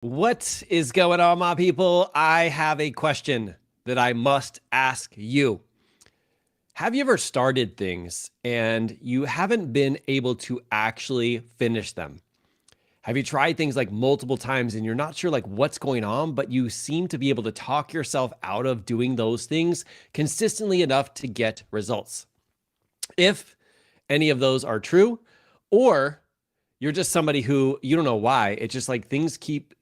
What is going on, my people? I have a question that I must ask you. Have you ever started things and you haven't been able to actually finish them? Have you tried things like multiple times and you're not sure like what's going on, but you seem to be able to talk yourself out of doing those things consistently enough to get results? If any of those are true, or you're just somebody who you don't know why, it's just like things keep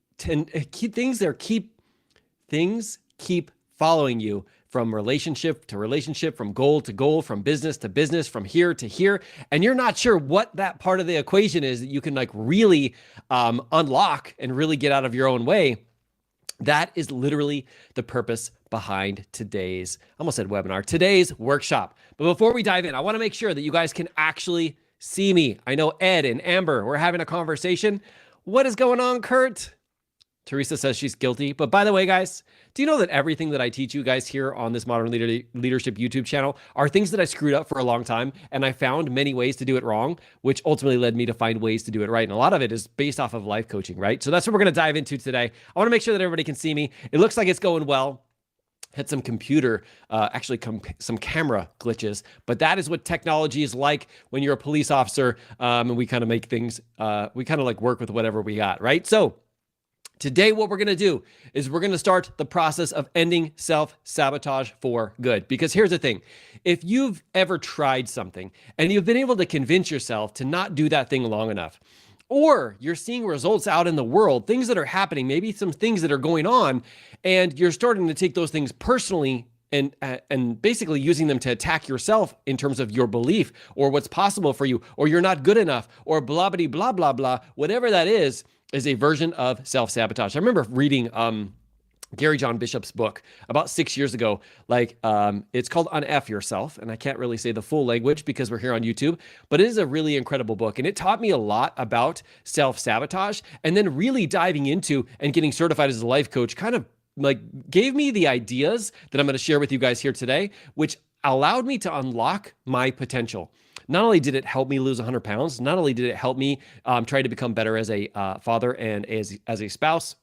following you from relationship to relationship, from goal to goal, from business to business, from here to here. And you're not sure what that part of the equation is that you can like really unlock and really get out of your own way. That is literally the purpose behind today's, I almost said webinar, today's workshop. But before we dive in, I want to make sure that you guys can actually see me. I know Ed and Amber, we're having a conversation. What is going on, Kurt? Teresa says she's guilty. But by the way, guys, do you know that everything that I teach you guys here on this Modern Leadership YouTube channel are things that I screwed up for a long time, and I found many ways to do it wrong, which ultimately led me to find ways to do it right. And a lot of it is based off of life coaching, right? So that's what we're going to dive into today. I want to make sure that everybody can see me. It looks like it's going well. Had some some camera glitches, but that is what technology is like when you're a police officer, and we kind of make things, we kind of like work with whatever we got, right? So today, what we're going to do is we're going to start the process of ending self-sabotage for good. Because here's the thing. If you've ever tried something and you've been able to convince yourself to not do that thing long enough, or you're seeing results out in the world, things that are happening, maybe some things that are going on, and you're starting to take those things personally and basically using them to attack yourself in terms of your belief or what's possible for you, or you're not good enough, or blah, blah, blah, blah, blah, whatever that is a version of self-sabotage. I remember reading Gary John Bishop's book about 6 years ago. It's called Un-F Yourself, and I can't really say the full language because we're here on YouTube, but it is a really incredible book, and it taught me a lot about self-sabotage, and then really diving into and getting certified as a life coach kind of like gave me the ideas that I'm going to share with you guys here today, which allowed me to unlock my potential. Not only did it help me lose 100 pounds, not only did it help me try to become better as a father and as a spouse,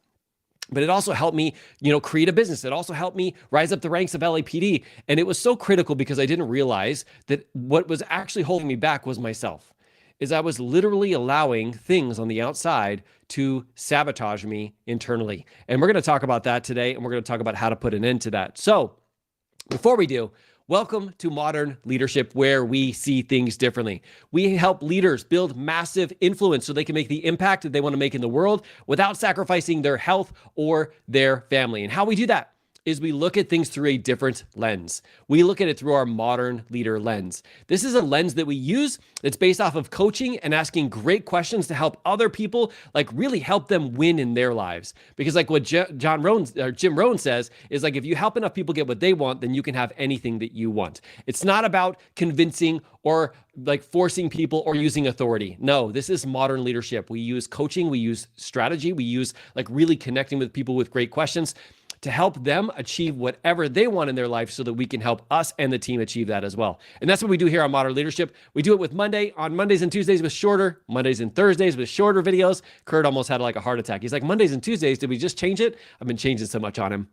but it also helped me, create a business. It also helped me rise up the ranks of LAPD. And it was so critical because I didn't realize that what was actually holding me back was myself. Is I was literally allowing things on the outside to sabotage me internally. And we're going to talk about that today, and we're going to talk about how to put an end to that. So before we do, welcome to Modern Leadership, where we see things differently. We help leaders build massive influence so they can make the impact that they want to make in the world without sacrificing their health or their family. And how we do that is we look at things through a different lens. We look at it through our modern leader lens. This is a lens that we use that's based off of coaching and asking great questions to help other people, like really help them win in their lives. Because like what Jim Rohn says is like, if you help enough people get what they want, then you can have anything that you want. It's not about convincing or like forcing people or using authority. No, this is modern leadership. We use coaching, we use strategy, we use like really connecting with people with great questions to help them achieve whatever they want in their life so that we can help us and the team achieve that as well. And that's what we do here on Modern Leadership. We do it with on Mondays and Tuesdays with shorter, Mondays and Thursdays with shorter videos. Kurt almost had like a heart attack. He's like, Mondays and Tuesdays, did we just change it? I've been changing so much on him.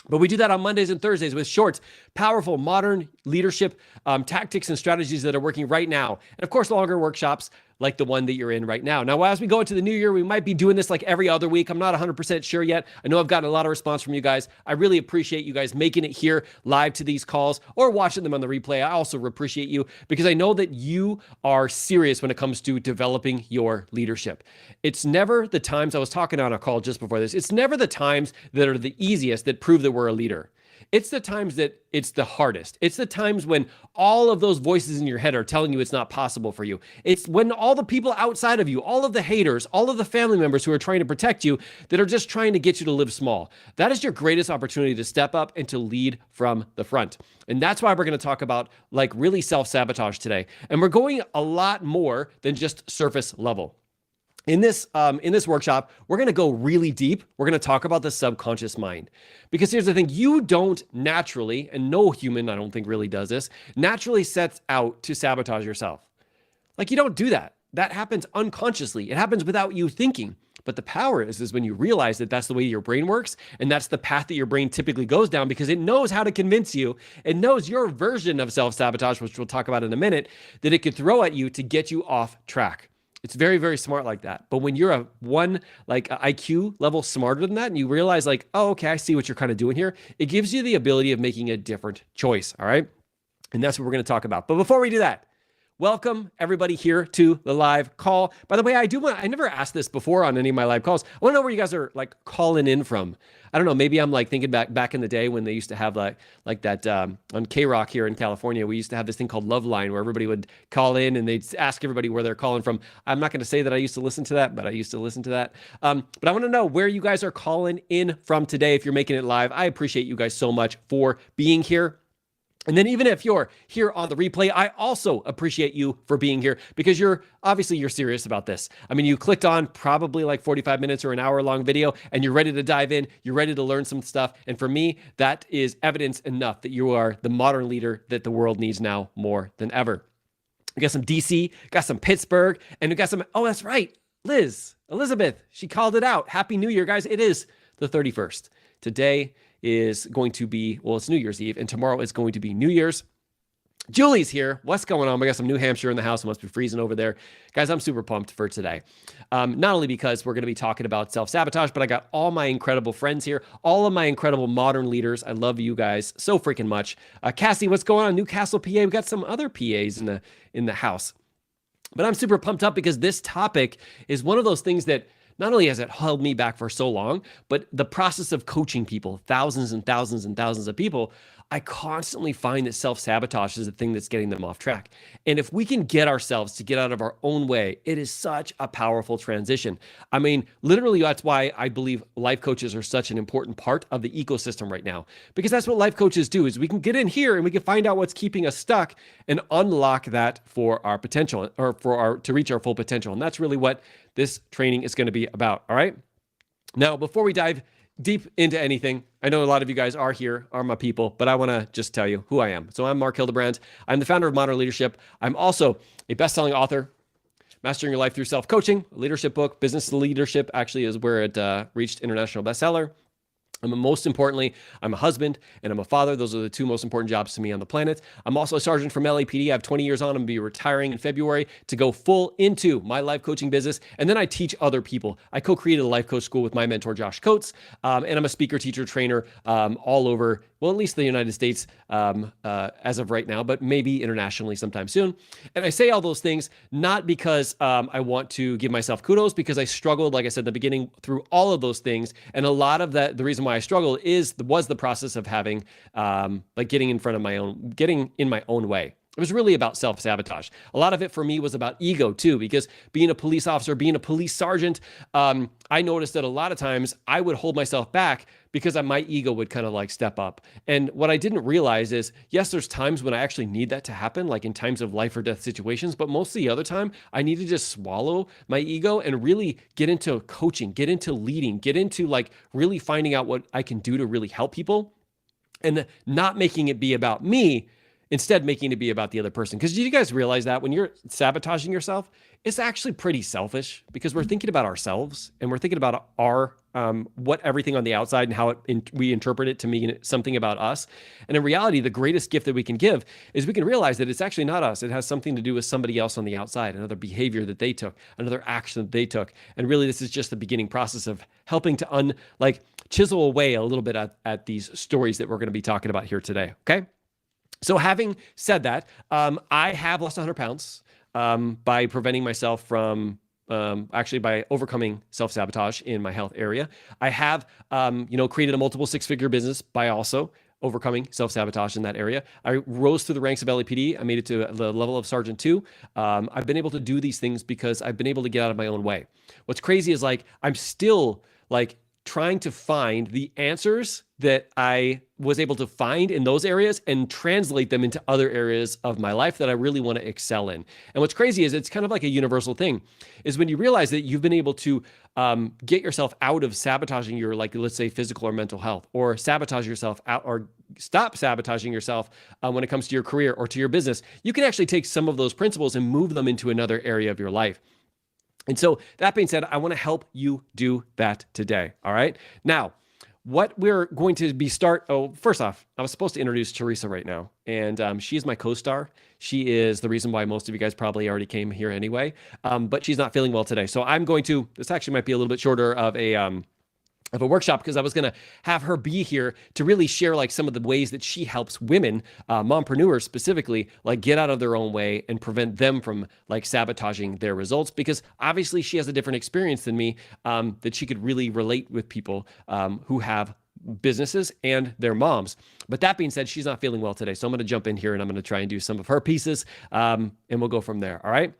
But we do that on Mondays and Thursdays with short, powerful, modern leadership tactics and strategies that are working right now. And of course, longer workshops like the one that you're in right now. Now, as we go into the new year, we might be doing this like every other week. I'm not 100% sure yet. I know I've gotten a lot of response from you guys. I really appreciate you guys making it here live to these calls or watching them on the replay. I also appreciate you because I know that you are serious when it comes to developing your leadership. It's never the times, I was talking on a call just before this, it's never the times that are the easiest that prove that we're a leader. It's the times that it's the hardest. It's the times when all of those voices in your head are telling you it's not possible for you. It's when all the people outside of you, all of the haters, all of the family members who are trying to protect you, that are just trying to get you to live small. That is your greatest opportunity to step up and to lead from the front. And that's why we're going to talk about like really self-sabotage today. And we're going a lot more than just surface level. In this workshop, we're going to go really deep. We're going to talk about the subconscious mind. Because here's the thing, you don't naturally, and no human, I don't think really does this, naturally sets out to sabotage yourself. Like you don't do that. That happens unconsciously. It happens without you thinking. But the power is when you realize that that's the way your brain works, and that's the path that your brain typically goes down because it knows how to convince you. It knows your version of self-sabotage, which we'll talk about in a minute, that it could throw at you to get you off track. It's very, very smart like that. But when you're a IQ level smarter than that, and you realize like, oh, okay, I see what you're kind of doing here, it gives you the ability of making a different choice. All right. And that's what we're going to talk about. But before we do that, welcome everybody here to the live call. By the way, I never asked this before on any of my live calls. I want to know where you guys are like calling in from. I don't know, maybe I'm like thinking back in the day when they used to have like that on K-Rock here in California, we used to have this thing called Love Line where everybody would call in and they'd ask everybody where they're calling from. I'm not going to say that I used to listen to that, but I used to listen to that. But I want to know where you guys are calling in from today. If you're making it live, I appreciate you guys so much for being here. And then even if you're here on the replay, I also appreciate you for being here because you're serious about this. I mean, you clicked on probably like 45 minutes or an hour long video and you're ready to dive in. You're ready to learn some stuff. And for me, that is evidence enough that you are the modern leader that the world needs now more than ever. We got some DC, got some Pittsburgh, and we got some, oh, that's right, Elizabeth, she called it out. Happy New Year, guys. It is the 31st. Today is going to be, well, it's New Year's Eve, and tomorrow is going to be New Year's. Julie's here. What's going on? We got some New Hampshire in the house. It must be freezing over there. Guys, I'm super pumped for today. Not only because we're going to be talking about self-sabotage, but I got all my incredible friends here, all of my incredible modern leaders. I love you guys so freaking much. Cassie, what's going on? Newcastle, PA. We got some other PAs in the house. But I'm super pumped up because this topic is one of those things that not only has it held me back for so long, but the process of coaching people, thousands and thousands and thousands of people, I constantly find that self-sabotage is the thing that's getting them off track. And if we can get ourselves to get out of our own way, it is such a powerful transition. I mean, literally, that's why I believe life coaches are such an important part of the ecosystem right now, because that's what life coaches do is we can get in here and we can find out what's keeping us stuck and unlock that for our potential or to reach our full potential. And that's really what this training is going to be about. All right. Now, before we dive deep into anything, I know a lot of you guys are here, are my people, but I want to just tell you who I am. So I'm Mark Hildebrand. I'm the founder of Modern Leadership. I'm also a best-selling author, Mastering Your Life Through Self-Coaching, a leadership book. Business Leadership actually is where it reached international bestseller. Most importantly, I'm a husband and I'm a father. Those are the two most important jobs to me on the planet. I'm also a sergeant from LAPD. I have 20 years on. I'm going to be retiring in February to go full into my life coaching business. And then I teach other people. I co-created a life coach school with my mentor, Josh Coates. And I'm a speaker, teacher, trainer all over, well, at least the United States as of right now, but maybe internationally sometime soon. And I say all those things not because I want to give myself kudos, because I struggled, like I said in the beginning, through all of those things. And a lot of that, the reason why I struggled was the process of having getting in my own way. It was really about self-sabotage. A lot of it for me was about ego too, because being a police officer, being a police sergeant, I noticed that a lot of times I would hold myself back because my ego would kind of like step up. And what I didn't realize is, yes, there's times when I actually need that to happen, like in times of life or death situations, but most of the other time I need to just swallow my ego and really get into coaching, get into leading, get into like really finding out what I can do to really help people and not making it be about me, instead making it be about the other person. Because do you guys realize that when you're sabotaging yourself, it's actually pretty selfish because we're thinking about ourselves and we're thinking about our what everything on the outside and how we interpret it to mean something about us. And in reality, the greatest gift that we can give is we can realize that it's actually not us. It has something to do with somebody else on the outside, another behavior that they took, another action that they took. And really, this is just the beginning process of helping to chisel away a little bit at these stories that we're going to be talking about here today. Okay. So having said that, I have lost 100 pounds by preventing myself from by overcoming self-sabotage in my health area. I have, created a multiple six-figure business by also overcoming self-sabotage in that area. I rose through the ranks of LAPD. I made it to the level of Sergeant 2. I've been able to do these things because I've been able to get out of my own way. What's crazy is I'm still trying to find the answers that I was able to find in those areas and translate them into other areas of my life that I really want to excel in. And what's crazy is it's kind of like a universal thing, is when you realize that you've been able to get yourself out of sabotaging your, let's say, physical or mental health, or sabotage yourself out, or stop sabotaging yourself when it comes to your career or to your business, you can actually take some of those principles and move them into another area of your life. And so that being said, I want to help you do that today. All right. Now, what we're going to be first off, I was supposed to introduce Teresa right now, and she is my co-star. She is the reason why most of you guys probably already came here anyway, but she's not feeling well today. So this actually might be a little bit shorter of a workshop, because I was going to have her be here to really share like some of the ways that she helps women, mompreneurs specifically, like get out of their own way and prevent them from like sabotaging their results, because obviously she has a different experience than me, that she could really relate with people who have businesses and their moms. But that being said, she's not feeling well today. So I'm going to jump in here and I'm going to try and do some of her pieces, and we'll go from there. All right.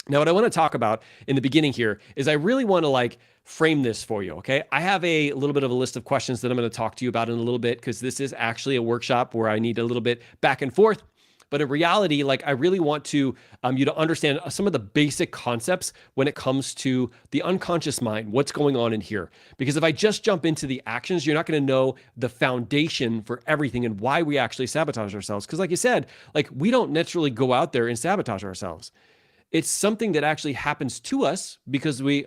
Now, what I want to talk about in the beginning here is I really want to like frame this for you, okay? I have a little bit of a list of questions that I'm going to talk to you about in a little bit, because this is actually a workshop where I need a little bit back and forth. But in reality, like I really want to you to understand some of the basic concepts when it comes to the unconscious mind, what's going on in here. Because if I just jump into the actions, you're not going to know the foundation for everything and why we actually sabotage ourselves. Because like you said, like we don't naturally go out there and sabotage ourselves. It's something that actually happens to us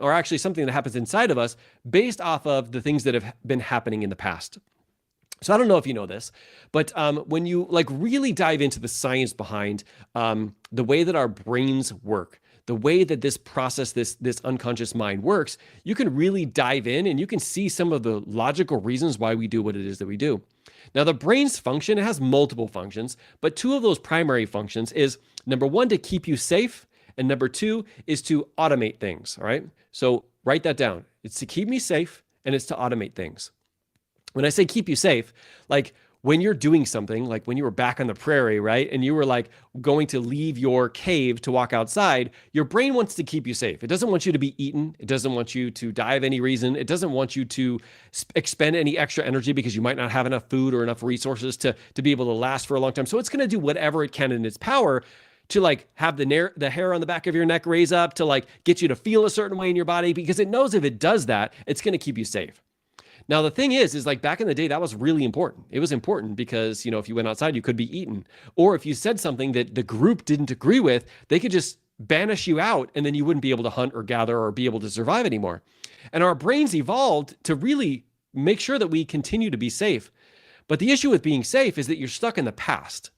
or actually something that happens inside of us based off of the things that have been happening in the past. So I don't know if you know this, but when you like really dive into the science behind the way that our brains work, the way that this process, this unconscious mind works, you can really dive in and you can see some of the logical reasons why we do what it is that we do. Now, the brain's function, it has multiple functions, but two of those primary functions is number one, to keep you safe. And number two is to automate things, all right? So write that down. It's to keep me safe and it's to automate things. When I say keep you safe, like when you're doing something, like when you were back on the prairie, right? And you were like going to leave your cave to walk outside, your brain wants to keep you safe. It doesn't want you to be eaten. It doesn't want you to die of any reason. It doesn't want you to expend any extra energy because you might not have enough food or enough resources to be able to last for a long time. So it's going to do whatever it can in its power to like have the hair on the back of your neck raise up, to like get you to feel a certain way in your body, because it knows if it does that, it's going to keep you safe. Now, the thing is like back in the day, that was really important. It was important because, if you went outside, you could be eaten. Or if you said something that the group didn't agree with, they could just banish you out and then you wouldn't be able to hunt or gather or be able to survive anymore. And our brains evolved to really make sure that we continue to be safe. But the issue with being safe is that you're stuck in the past.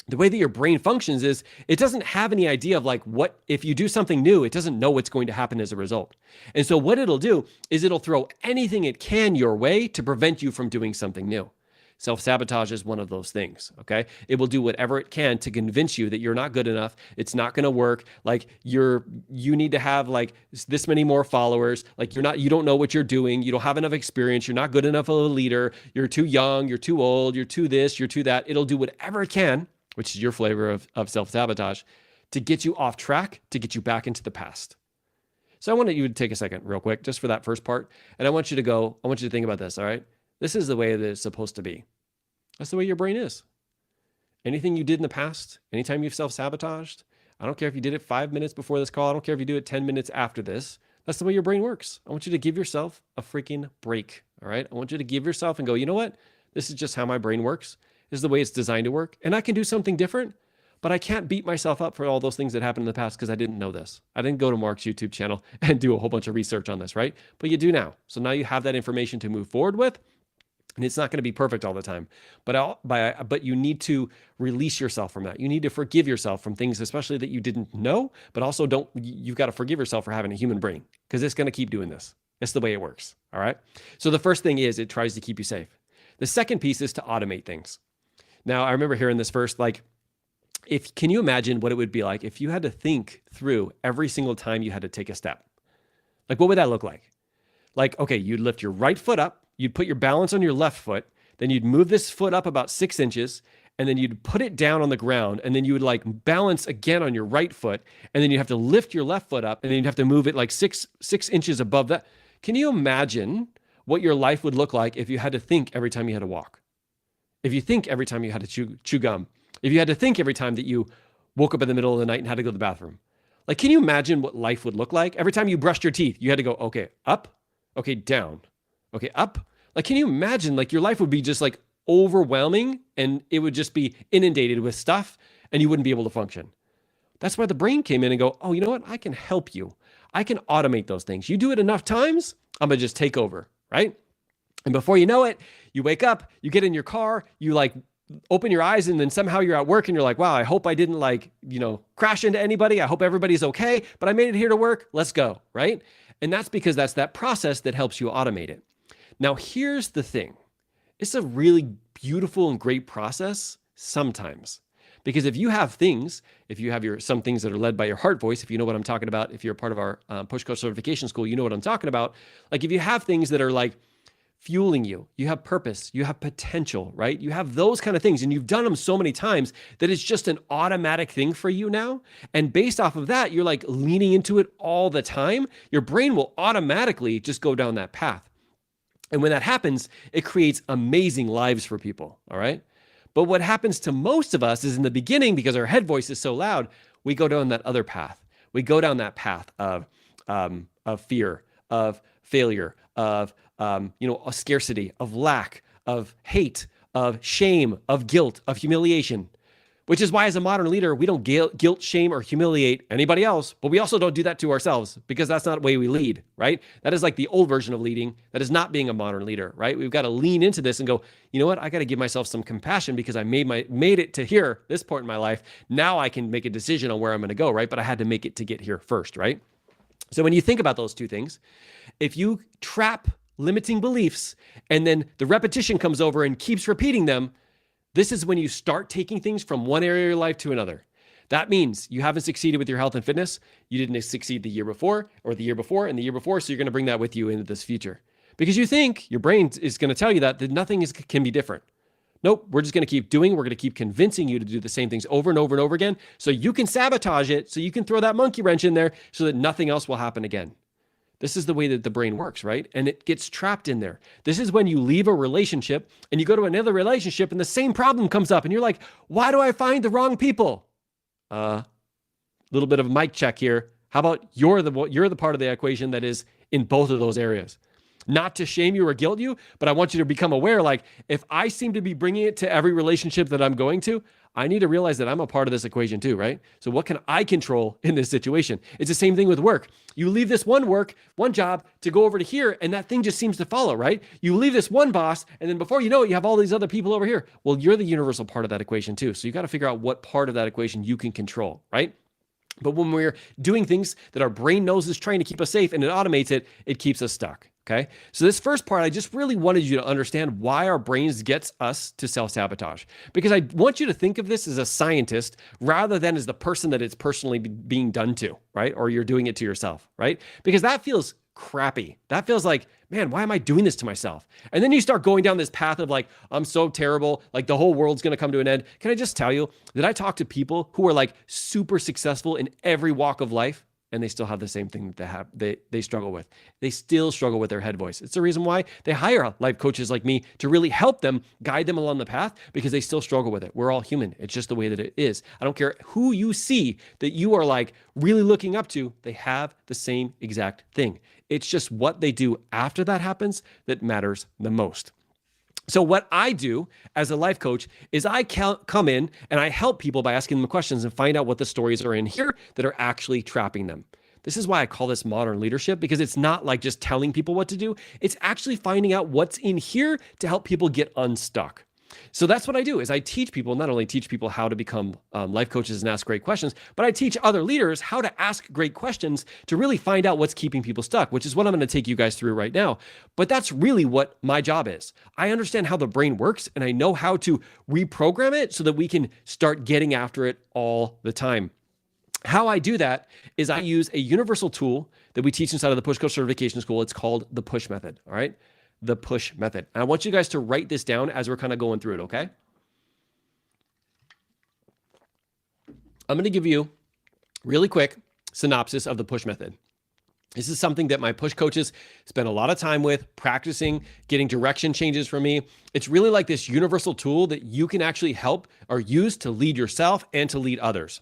The way that your brain functions is it doesn't have any idea of like what, if you do something new, it doesn't know what's going to happen as a result. And so what it'll do is it'll throw anything it can your way to prevent you from doing something new. Self-sabotage is one of those things, okay? It will do whatever it can to convince you that you're not good enough. It's not going to work. Like you need to have like this many more followers. Like you don't know what you're doing. You don't have enough experience. You're not good enough of a leader. You're too young. You're too old. You're too this. You're too that. It'll do whatever it can, which is your flavor of self-sabotage, to get you off track, to get you back into the past. So I want you to take a second real quick, just for that first part. And I want you to think about this, all right? This is the way that it's supposed to be. That's the way your brain is. Anything you did in the past, anytime you've self-sabotaged, I don't care if you did it 5 minutes before this call, I don't care if you do it 10 minutes after this, that's the way your brain works. I want you to give yourself a freaking break, all right? I want you to give yourself and go, you know what? This is just how my brain works. This is the way it's designed to work. And I can do something different, but I can't beat myself up for all those things that happened in the past because I didn't know this. I didn't go to Mark's YouTube channel and do a whole bunch of research on this, right? But you do now. So now you have that information to move forward with. And it's not going to be perfect all the time, but you need to release yourself from that. You need to forgive yourself from things, especially that you didn't know, but also you've got to forgive yourself for having a human brain, because it's going to keep doing this. It's the way it works. All right. So the first thing is it tries to keep you safe. The second piece is to automate things. Now, I remember hearing this first, like, can you imagine what it would be like if you had to think through every single time you had to take a step? Like, what would that look like? Like, okay, you'd lift your right foot up, you'd put your balance on your left foot, then you'd move this foot up about 6 inches, and then you'd put it down on the ground, and then you would like balance again on your right foot, and then you'd have to lift your left foot up, and then you'd have to move it like six inches above that. Can you imagine what your life would look like if you had to think every time you had to walk? If you think every time you had to chew gum? If you had to think every time that you woke up in the middle of the night and had to go to the bathroom? Like, can you imagine what life would look like? Every time you brushed your teeth, you had to go, okay, up, okay, down, okay, up. Like, can you imagine, like, your life would be just like overwhelming and it would just be inundated with stuff and you wouldn't be able to function. That's why the brain came in and go, oh, you know what? I can help you. I can automate those things. You do it enough times, I'm going to just take over, right? And before you know it, you wake up, you get in your car, you like open your eyes, and then somehow you're at work and you're like, wow, I hope I didn't like, crash into anybody. I hope everybody's okay, but I made it here to work. Let's go, right? And that's because that's that process that helps you automate it. Now, here's the thing. It's a really beautiful and great process sometimes. Because if you have some things that are led by your heart voice, if you know what I'm talking about, if you're a part of our Push Coach certification school, you know what I'm talking about. Like if you have things that are like fueling you, you have purpose, you have potential, right? You have those kind of things, and you've done them so many times that it's just an automatic thing for you now. And based off of that, you're like leaning into it all the time. Your brain will automatically just go down that path. And when that happens, it creates amazing lives for people, all right? But what happens to most of us is in the beginning, because our head voice is so loud, we go down that other path. We go down that path of fear, of failure, of a scarcity, of lack, of hate, of shame, of guilt, of humiliation. Which is why as a modern leader, we don't guilt, shame, or humiliate anybody else, but we also don't do that to ourselves because that's not the way we lead, right? That is like the old version of leading. That is not being a modern leader, right? We've got to lean into this and go, you know what? I got to give myself some compassion because I made it to here, this point in my life. Now I can make a decision on where I'm going to go, right? But I had to make it to get here first, right? So when you think about those two things, if you trap limiting beliefs and then the repetition comes over and keeps repeating them, this is when you start taking things from one area of your life to another. That means you haven't succeeded with your health and fitness. You didn't succeed the year before or the year before and the year before. So you're going to bring that with you into this future because you think your brain is going to tell you that nothing can be different. Nope. We're just going to keep doing. We're going to keep convincing you to do the same things over and over and over again. So you can sabotage it. So you can throw that monkey wrench in there so that nothing else will happen again. This is the way that the brain works, right? And it gets trapped in there. This is when you leave a relationship and you go to another relationship and the same problem comes up and you're like, why do I find the wrong people? Little bit of a mic check here. How about you're the part of the equation that is in both of those areas? Not to shame you or guilt you, but I want you to become aware, like if I seem to be bringing it to every relationship that I'm going to, I need to realize that I'm a part of this equation too, right? So what can I control in this situation? It's the same thing with work. You leave this one job to go over to here, and that thing just seems to follow, right? You leave this one boss, and then before you know it, you have all these other people over here. Well, you're the universal part of that equation too. So you got to figure out what part of that equation you can control, right? But when we're doing things that our brain knows is trying to keep us safe and it automates it, it keeps us stuck. Okay. So this first part, I just really wanted you to understand why our brains gets us to self-sabotage, because I want you to think of this as a scientist rather than as the person that it's personally being done to, right? Or you're doing it to yourself, right? Because that feels crappy. That feels like, man, why am I doing this to myself? And then you start going down this path of like, I'm so terrible. Like the whole world's going to come to an end. Can I just tell you that I talk to people who are like super successful in every walk of life, and they still have the same thing that they struggle with. They still struggle with their head voice. It's the reason why they hire life coaches like me to really help them, guide them along the path, because they still struggle with it. We're all human. It's just the way that it is. I don't care who you see that you are like really looking up to, they have the same exact thing. It's just what they do after that happens that matters the most. So what I do as a life coach is I come in and I help people by asking them questions and find out what the stories are in here that are actually trapping them. This is why I call this modern leadership, because it's not like just telling people what to do. It's actually finding out what's in here to help people get unstuck. So that's what I do is I teach people, not only teach people how to become life coaches and ask great questions, but I teach other leaders how to ask great questions to really find out what's keeping people stuck, which is what I'm going to take you guys through right now. But that's really what my job is. I understand how the brain works and I know how to reprogram it so that we can start getting after it all the time. How I do that is I use a universal tool that we teach inside of the Push Coach Certification School. It's called the PUSH method, all right? The PUSH method. And I want you guys to write this down as we're kind of going through it, okay? I'm going to give you really quick synopsis of the PUSH method. This is something that my push coaches spend a lot of time with, practicing, getting direction changes from me. It's really like this universal tool that you can actually help or use to lead yourself and to lead others.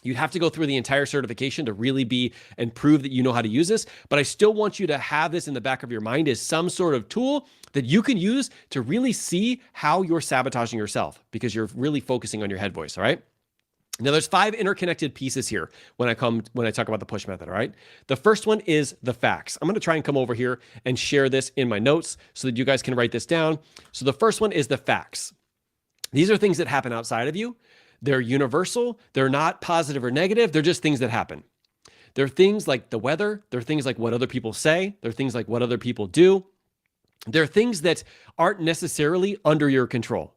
You'd have to go through the entire certification to really be and prove that you know how to use this. But I still want you to have this in the back of your mind as some sort of tool that you can use to really see how you're sabotaging yourself, because you're really focusing on your head voice, all right? Now, there's 5 interconnected pieces here when I talk about the push method, all right? The first one is the facts. I'm going to try and come over here and share this in my notes so that you guys can write this down. So the first one is the facts. These are things that happen outside of you. They're universal. They're not positive or negative. They're just things that happen. They're things like the weather. They're things like what other people say. They're things like what other people do. They're things that aren't necessarily under your control.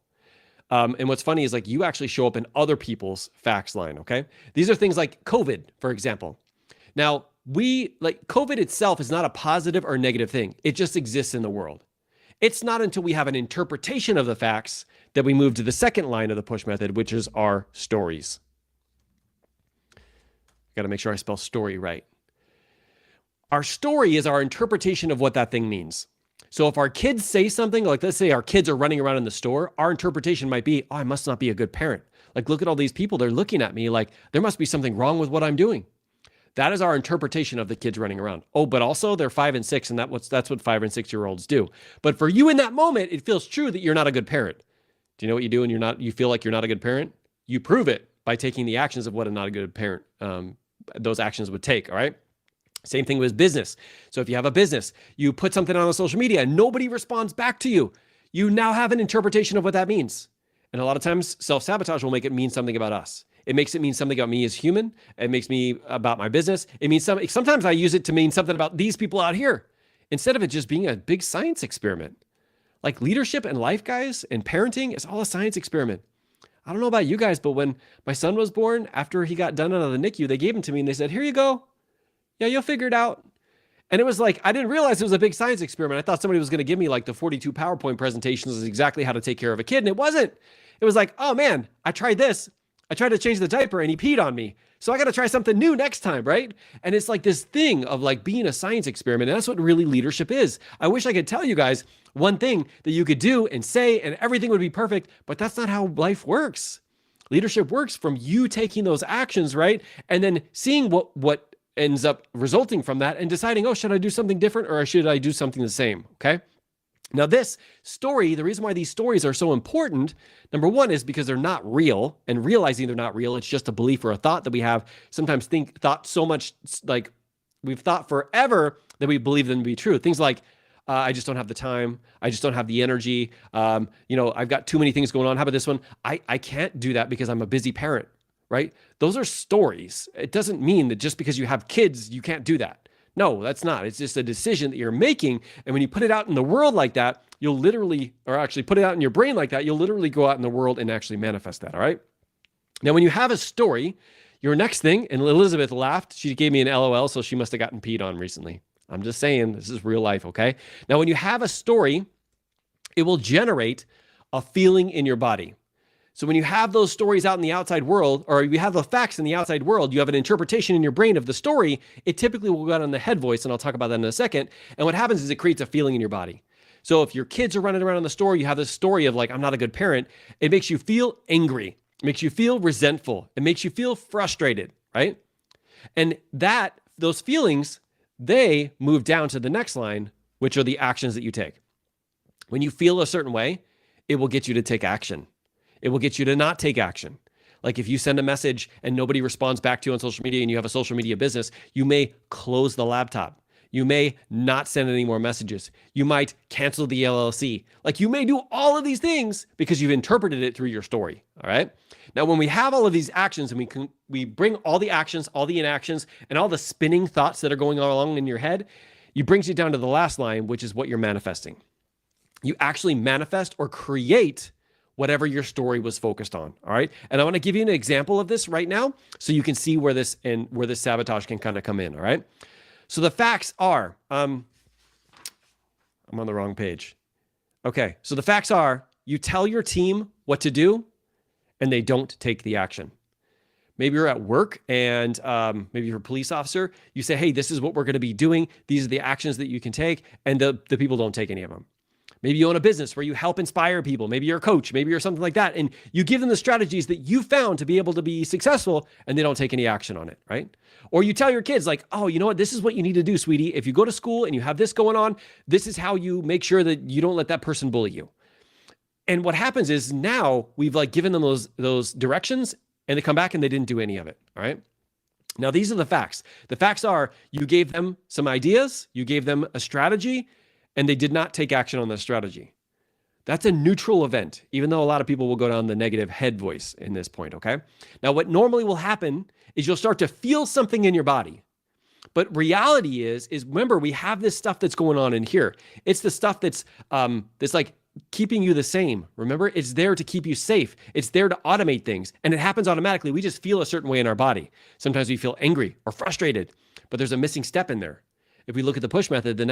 And what's funny is like you actually show up in other people's facts line, okay? These are things like COVID, for example. Now, COVID itself is not a positive or negative thing. It just exists in the world. It's not until we have an interpretation of the facts that we move to the second line of the push method, which is our stories. Got to make sure I spell story right. Our story is our interpretation of what that thing means. So if our kids say something, like let's say our kids are running around in the store, our interpretation might be, oh, I must not be a good parent. Like, look at all these people. They're looking at me like there must be something wrong with what I'm doing. That is our interpretation of the kids running around. Oh, but also they're 5 and 6, and that's what 5 and 6-year-olds do. But for you in that moment, it feels true that you're not a good parent. Do you know what you do when you feel like you're not a good parent? You prove it by taking the actions of what a not a good parent, those actions would take, all right? Same thing with business. So if you have a business, you put something on social media and nobody responds back to you. You now have an interpretation of what that means. And a lot of times self-sabotage will make it mean something about us. It makes it mean something about me as human. It makes me about my business. It means something. Sometimes I use it to mean something about these people out here instead of it just being a big science experiment. Like leadership and life, guys, and parenting is all a science experiment. I don't know about you guys, but when my son was born, after he got done out of the NICU, they gave him to me and they said, here you go. Yeah, you'll figure it out. And it was like, I didn't realize it was a big science experiment. I thought somebody was going to give me like the 42 PowerPoint presentations is exactly how to take care of a kid. And it wasn't. It was like, oh man, I tried this. I tried to change the diaper and he peed on me. So I got to try something new next time, right? And it's like this thing of like being a science experiment. And that's what really leadership is. I wish I could tell you guys one thing that you could do and say and everything would be perfect, but that's not how life works. Leadership works from you taking those actions, right? And then seeing what ends up resulting from that and deciding, oh, should I do something different or should I do something the same? Okay. Now this story, the reason why these stories are so important, number one is because they're not real, and realizing they're not real, it's just a belief or a thought that we have sometimes thought so much, like we've thought forever that we believe them to be true. Things like, I just don't have the time. I just don't have the energy. I've got too many things going on. How about this one? I can't do that because I'm a busy parent. Right? Those are stories. It doesn't mean that just because you have kids, you can't do that. No, that's not. It's just a decision that you're making. And when you put it out in the world like that, you'll literally, or actually put it out in your brain like that, you'll literally go out in the world and actually manifest that. All right. Now, when you have a story, your next thing, and Elizabeth laughed, she gave me an LOL, so she must have gotten peed on recently. I'm just saying, this is real life. Okay. Now, when you have a story, it will generate a feeling in your body. So when you have those stories out in the outside world, or you have the facts in the outside world, you have an interpretation in your brain of the story, it typically will go out on the head voice, and I'll talk about that in a second. And what happens is it creates a feeling in your body. So if your kids are running around in the store, you have this story of like, I'm not a good parent. It makes you feel angry. It makes you feel resentful. It makes you feel frustrated, right? And those feelings, they move down to the next line, which are the actions that you take. When you feel a certain way, it will get you to take action. It will get you to not take action. Like if you send a message and nobody responds back to you on social media and you have a social media business, you may close the laptop. You may not send any more messages. You might cancel the LLC. Like you may do all of these things because you've interpreted it through your story. All right. Now, when we have all of these actions and we bring all the actions, all the inactions, and all the spinning thoughts that are going along in your head, it brings you down to the last line, which is what you're manifesting. You actually manifest or create whatever your story was focused on. All right. And I want to give you an example of this right now so you can see where this sabotage can kind of come in. All right. So the facts are, I'm on the wrong page. Okay. So the facts are, you tell your team what to do and they don't take the action. Maybe you're at work and maybe you're a police officer. You say, hey, this is what we're going to be doing. These are the actions that you can take. And the people don't take any of them. Maybe you own a business where you help inspire people. Maybe you're a coach. Maybe you're something like that. And you give them the strategies that you found to be able to be successful and they don't take any action on it, right? Or you tell your kids like, oh, you know what? This is what you need to do, sweetie. If you go to school and you have this going on, this is how you make sure that you don't let that person bully you. And what happens is now we've like given them those directions And they come back and they didn't do any of it. All right. Now, these are the facts. The facts are you gave them some ideas, you gave them a strategy, and they did not take action on the strategy. That's a neutral event, even though a lot of people will go down the negative head voice in this point, okay? Now, what normally will happen is you'll start to feel something in your body. But reality is remember, we have this stuff that's going on in here. It's the stuff that's like keeping you the same. Remember, it's there to keep you safe. It's there to automate things, and it happens automatically. We just feel a certain way in our body. Sometimes we feel angry or frustrated, but there's a missing step in there. If we look at the push method, the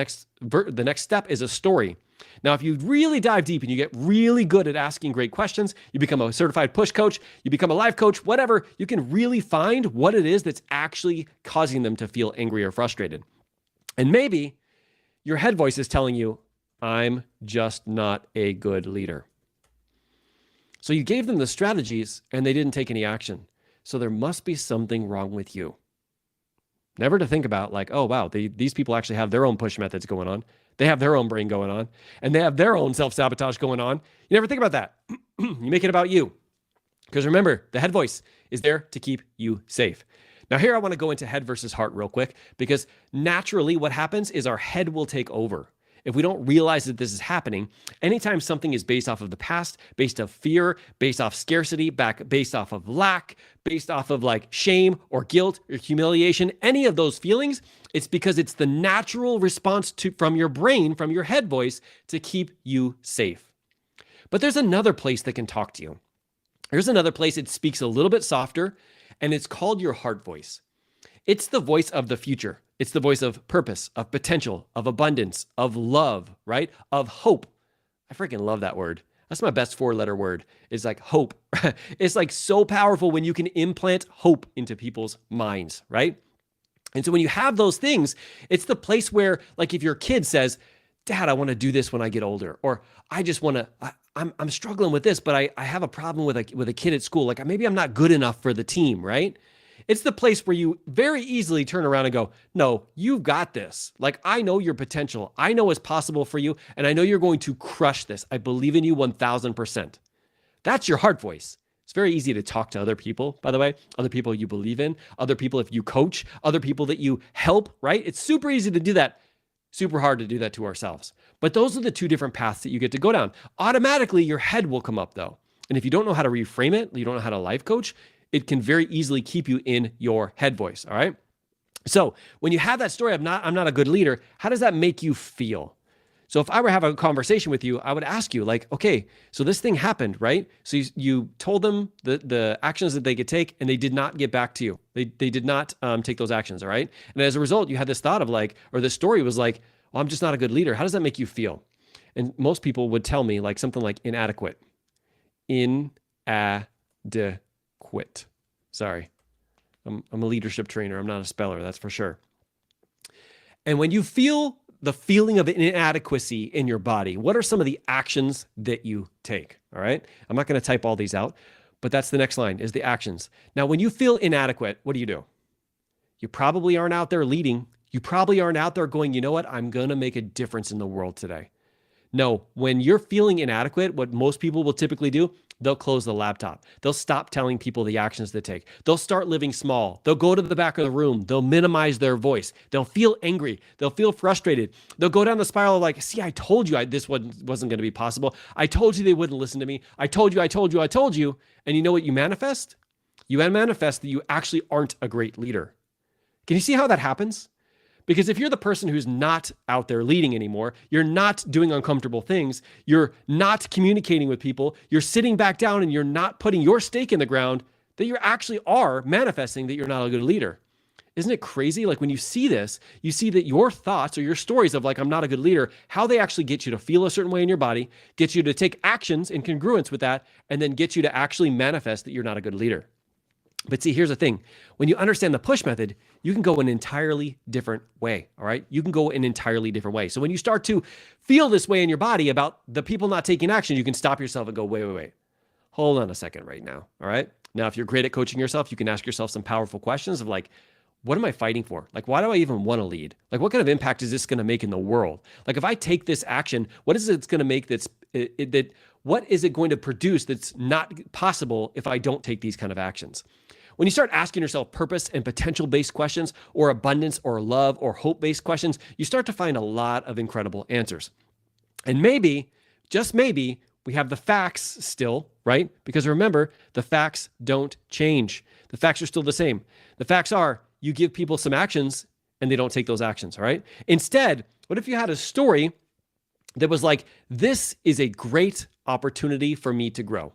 next step is a story. Now, if you really dive deep and you get really good at asking great questions, you become a certified push coach, you become a life coach, whatever, you can really find what it is that's actually causing them to feel angry or frustrated. And maybe your head voice is telling you, I'm just not a good leader. So you gave them the strategies and they didn't take any action. So there must be something wrong with you. Never to think about like, oh, wow, these people actually have their own push methods going on. They have their own brain going on, and they have their own self-sabotage going on. You never think about that. You make it about you. Because remember, the head voice is there to keep you safe. Now here I want to go into head versus heart real quick, because naturally what happens is our head will take over. If we don't realize that this is happening, anytime something is based off of the past, based off fear, based off scarcity, based off of lack, based off of like shame or guilt or humiliation, any of those feelings, it's because it's the natural response from your brain, from your head voice to keep you safe. But there's another place that can talk to you. There's another place it speaks a little bit softer, and it's called your heart voice. It's the voice of the future. It's the voice of purpose, of potential, of abundance, of love, right? Of hope. I freaking love that word. That's my best 4-letter word. It's like hope. It's like so powerful when you can implant hope into people's minds, right? And so when you have those things, it's the place where, like, if your kid says, Dad, I want to do this when I get older, or I just want to, I'm struggling with this, but I have a problem with a kid at school. Like maybe I'm not good enough for the team, right? It's the place where you very easily turn around and go, no, you've got this. Like, I know your potential. I know it's possible for you. And I know you're going to crush this. I believe in you 1000%. That's your heart voice. It's very easy to talk to other people, by the way, other people you believe in, other people if you coach, other people that you help, right? It's super easy to do that. Super hard to do that to ourselves. But those are the two different paths that you get to go down. Automatically, your head will come up though. And if you don't know how to reframe it, you don't know how to life coach, it can very easily keep you in your head voice, all right? So when you have that story of I'm not a good leader, how does that make you feel? So if I were to have a conversation with you, I would ask you like, okay, so this thing happened, right? So you told them the actions that they could take and they did not get back to you. They did not take those actions, all right? And as a result, you had this thought of like, or this story was like, well, I'm just not a good leader. How does that make you feel? And most people would tell me like something like inadequate. Quit. Sorry. I'm a leadership trainer. I'm not a speller, that's for sure. And when you feel the feeling of inadequacy in your body, what are some of the actions that you take? All right. I'm not going to type all these out, but that's the next line is the actions. Now, when you feel inadequate, what do? You probably aren't out there leading. You probably aren't out there going, you know what? I'm going to make a difference in the world today. No, when you're feeling inadequate, what most people will typically do, they'll close the laptop. They'll stop telling people the actions to take. They'll start living small. They'll go to the back of the room. They'll minimize their voice. They'll feel angry. They'll feel frustrated. They'll go down the spiral of like, see, I told you this wasn't going to be possible. I told you they wouldn't listen to me. I told you. And you know what you manifest? You manifest that you actually aren't a great leader. Can you see how that happens? Because if you're the person who's not out there leading anymore, you're not doing uncomfortable things, you're not communicating with people, you're sitting back down and you're not putting your stake in the ground, that you actually are manifesting that you're not a good leader. Isn't it crazy? Like when you see this, you see that your thoughts or your stories of like, I'm not a good leader, how they actually get you to feel a certain way in your body, get you to take actions in congruence with that, and then get you to actually manifest that you're not a good leader. But see, here's the thing. When you understand the push method, you can go an entirely different way, all right? You can go an entirely different way. So when you start to feel this way in your body about the people not taking action, you can stop yourself and go, wait. Hold on a second right now, all right? Now, if you're great at coaching yourself, you can ask yourself some powerful questions of like, what am I fighting for? Like, why do I even want to lead? Like, what kind of impact is this going to make in the world? Like, if I take this action, what is it going to make what is it going to produce that's not possible if I don't take these kind of actions? When you start asking yourself purpose and potential-based questions, or abundance or love or hope-based questions, you start to find a lot of incredible answers. And maybe, just maybe, we have the facts still, right? Because remember, the facts don't change. The facts are still the same. The facts are, you give people some actions and they don't take those actions, all right? Instead, what if you had a story that was like, this is a great opportunity for me to grow?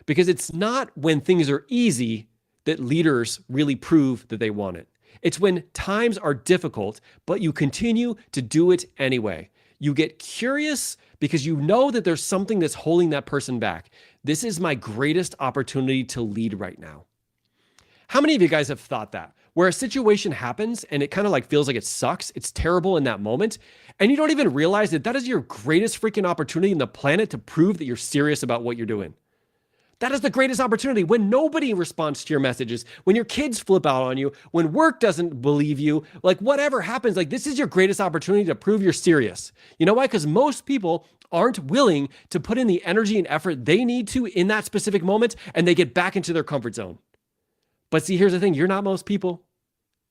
Because it's not when things are easy that leaders really prove that they want it. It's when times are difficult, but you continue to do it anyway. You get curious because you know that there's something that's holding that person back. This is my greatest opportunity to lead right now. How many of you guys have thought that? Where a situation happens and it kind of like feels like it sucks, it's terrible in that moment, and you don't even realize that that is your greatest freaking opportunity in the planet to prove that you're serious about what you're doing. That is the greatest opportunity. When nobody responds to your messages, when your kids flip out on you, when work doesn't believe you, like whatever happens, like this is your greatest opportunity to prove you're serious. You know why? Because most people aren't willing to put in the energy and effort they need to in that specific moment, and they get back into their comfort zone. But see, here's the thing. You're not most people.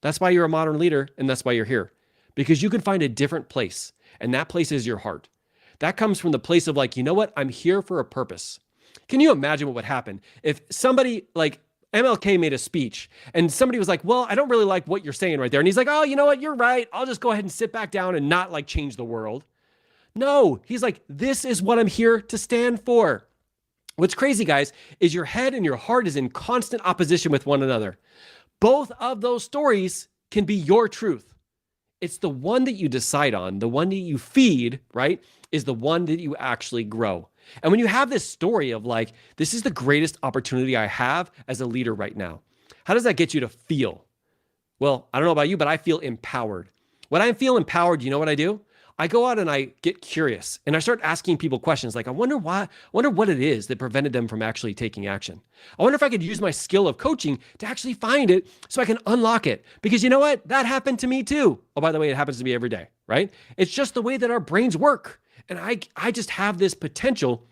That's why you're a modern leader, and that's why you're here. Because you can find a different place, and that place is your heart. That comes from the place of like, you know what? I'm here for a purpose. Can you imagine what would happen if somebody like MLK made a speech and somebody was like, well, I don't really like what you're saying right there. And he's like, oh, you know what? You're right. I'll just go ahead and sit back down and not like change the world. No, he's like, this is what I'm here to stand for. What's crazy, guys, is your head and your heart is in constant opposition with one another. Both of those stories can be your truth. It's the one that you decide on, the one that you feed, right, is the one that you actually grow. And when you have this story of like, this is the greatest opportunity I have as a leader right now, how does that get you to feel? Well, I don't know about you, but I feel empowered. When I feel empowered, you know what I do? I go out and I get curious and I start asking people questions like, I wonder what it is that prevented them from actually taking action. I wonder if I could use my skill of coaching to actually find it so I can unlock it. Because you know what? That happened to me too. Oh, by the way, it happens to me every day, right? It's just the way that our brains work. And I just have this potential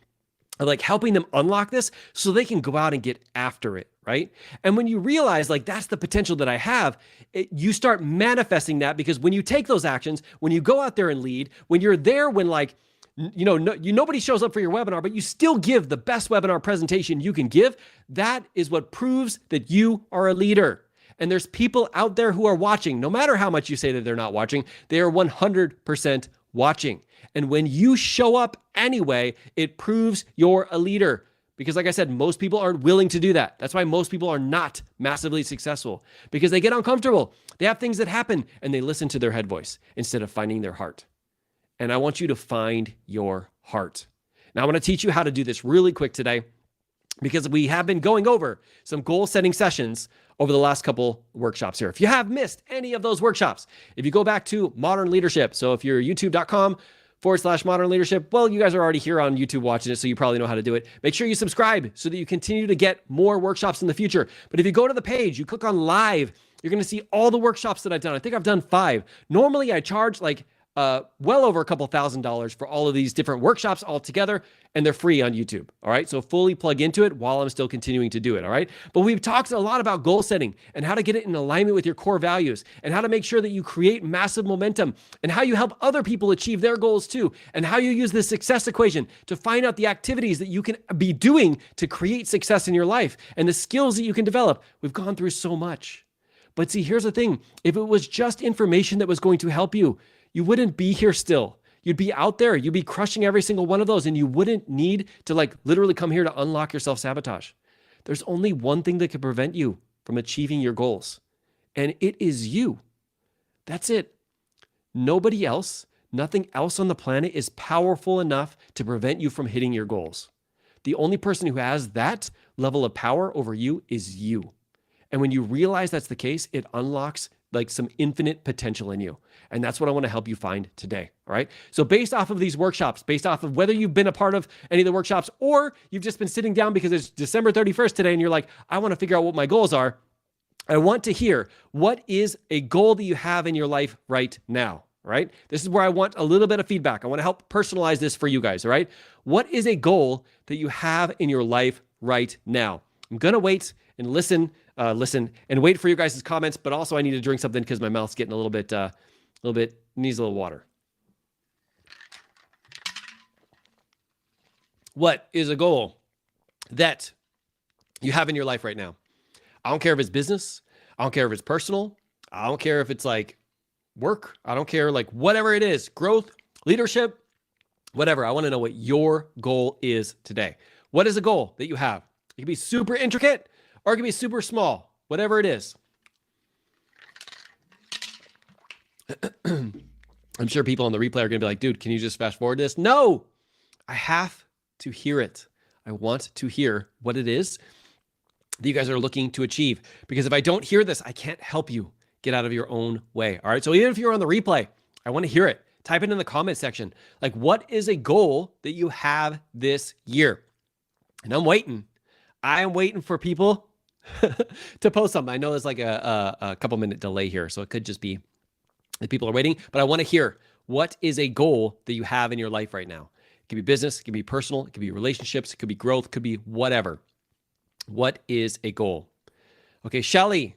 of like helping them unlock this so they can go out and get after it, right? And when you realize like that's the potential that I have, you start manifesting that, because when you take those actions, when you go out there and lead, when you're there, when like, nobody shows up for your webinar, but you still give the best webinar presentation you can give, that is what proves that you are a leader. And there's people out there who are watching. No matter how much you say that they're not watching, they are 100% watching. And when you show up anyway, it proves you're a leader. Because like I said, most people aren't willing to do that. That's why most people are not massively successful, because they get uncomfortable. They have things that happen and they listen to their head voice instead of finding their heart. And I want you to find your heart. Now I want to teach you how to do this really quick today, because we have been going over some goal setting sessions over the last couple workshops here. If you have missed any of those workshops, if you go back to Modern Leadership, so if you're youtube.com/Modern Leadership, well, you guys are already here on YouTube watching it, so you probably know how to do it. Make sure you subscribe so that you continue to get more workshops in the future. But if you go to the page, you click on live, you're going to see all the workshops that I've done. I think I've done 5. Normally I charge like well over a couple $1,000s for all of these different workshops all together, and they're free on YouTube. All right. So fully plug into it while I'm still continuing to do it. All right. But we've talked a lot about goal setting and how to get it in alignment with your core values, and how to make sure that you create massive momentum, and how you help other people achieve their goals too, and how you use the success equation to find out the activities that you can be doing to create success in your life and the skills that you can develop. We've gone through so much. But see, here's the thing. If it was just information that was going to help you, you wouldn't be here still. You'd be out there. You'd be crushing every single one of those, and you wouldn't need to like literally come here to unlock your self-sabotage. There's only one thing that can prevent you from achieving your goals, and it is you. That's it. Nobody else, nothing else on the planet is powerful enough to prevent you from hitting your goals. The only person who has that level of power over you is you. And when you realize that's the case, it unlocks like some infinite potential in you. And that's what I want to help you find today. All right. So based off of these workshops, based off of whether you've been a part of any of the workshops, or you've just been sitting down because it's December 31st today and you're like, I want to figure out what my goals are, I want to hear, what is a goal that you have in your life right now? Right? This is where I want a little bit of feedback. I want to help personalize this for you guys. All right. What is a goal that you have in your life right now? I'm going to wait and listen and wait for you guys' comments, but also I need to drink something because my mouth's getting a little bit, needs a little water. What is a goal that you have in your life right now? I don't care if it's business. I don't care if it's personal. I don't care if it's like work. I don't care, like whatever it is, growth, leadership, whatever. I want to know what your goal is today. What is a goal that you have? It can be super intricate or it can be super small, whatever it is. I'm sure people on the replay are going to be like, dude, can you just fast forward this? No, I have to hear it. I want to hear what it is that you guys are looking to achieve. Because if I don't hear this, I can't help you get out of your own way. All right. So even if you're on the replay, I want to hear it. Type it in the comment section. Like, what is a goal that you have this year? And I'm waiting. I am waiting for people to post something. I know there's like a couple minute delay here, so it could just be that people are waiting, but I want to hear, what is a goal that you have in your life right now? It could be business, it could be personal, it could be relationships, it could be growth, it could be whatever. What is a goal? Okay, Shelly,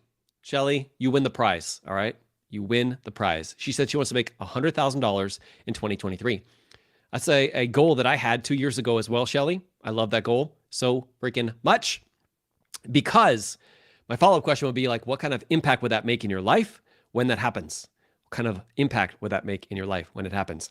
you win the prize, all right? You win the prize. She said she wants to make $100,000 in 2023. That's a goal that I had 2 years ago as well, Shelly. I love that goal so freaking much, because my follow-up question would be like, what kind of impact would that make in your life when that happens? What kind of impact would that make in your life when it happens?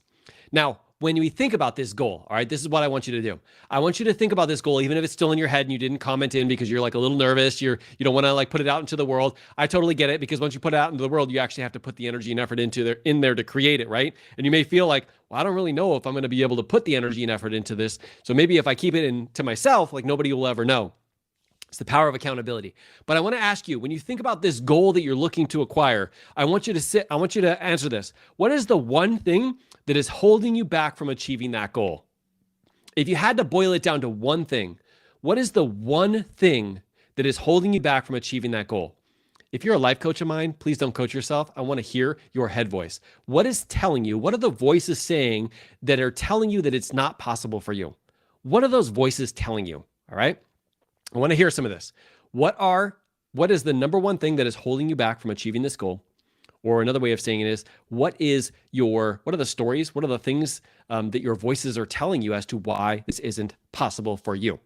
Now, when we think about this goal, all right, this is what I want you to do. I want you to think about this goal, even if it's still in your head and you didn't comment in because you're like a little nervous, you don't want to like put it out into the world. I totally get it, because once you put it out into the world, you actually have to put the energy and effort in there to create it, right? And you may feel like, well, I don't really know if I'm going to be able to put the energy and effort into this. So maybe if I keep it in to myself, like nobody will ever know. It's the power of accountability. But I want to ask you, when you think about this goal that you're looking to acquire, I want you to answer this. What is the one thing that is holding you back from achieving that goal? If you had to boil it down to one thing, what is the one thing that is holding you back from achieving that goal? If you're a life coach of mine, please don't coach yourself. I want to hear your head voice. What is telling you? What are the voices saying that are telling you that it's not possible for you? What are those voices telling you? All right. I want to hear some of this. What is the number one thing that is holding you back from achieving this goal? Or another way of saying it is, what are the stories? What are the things that your voices are telling you as to why this isn't possible for you?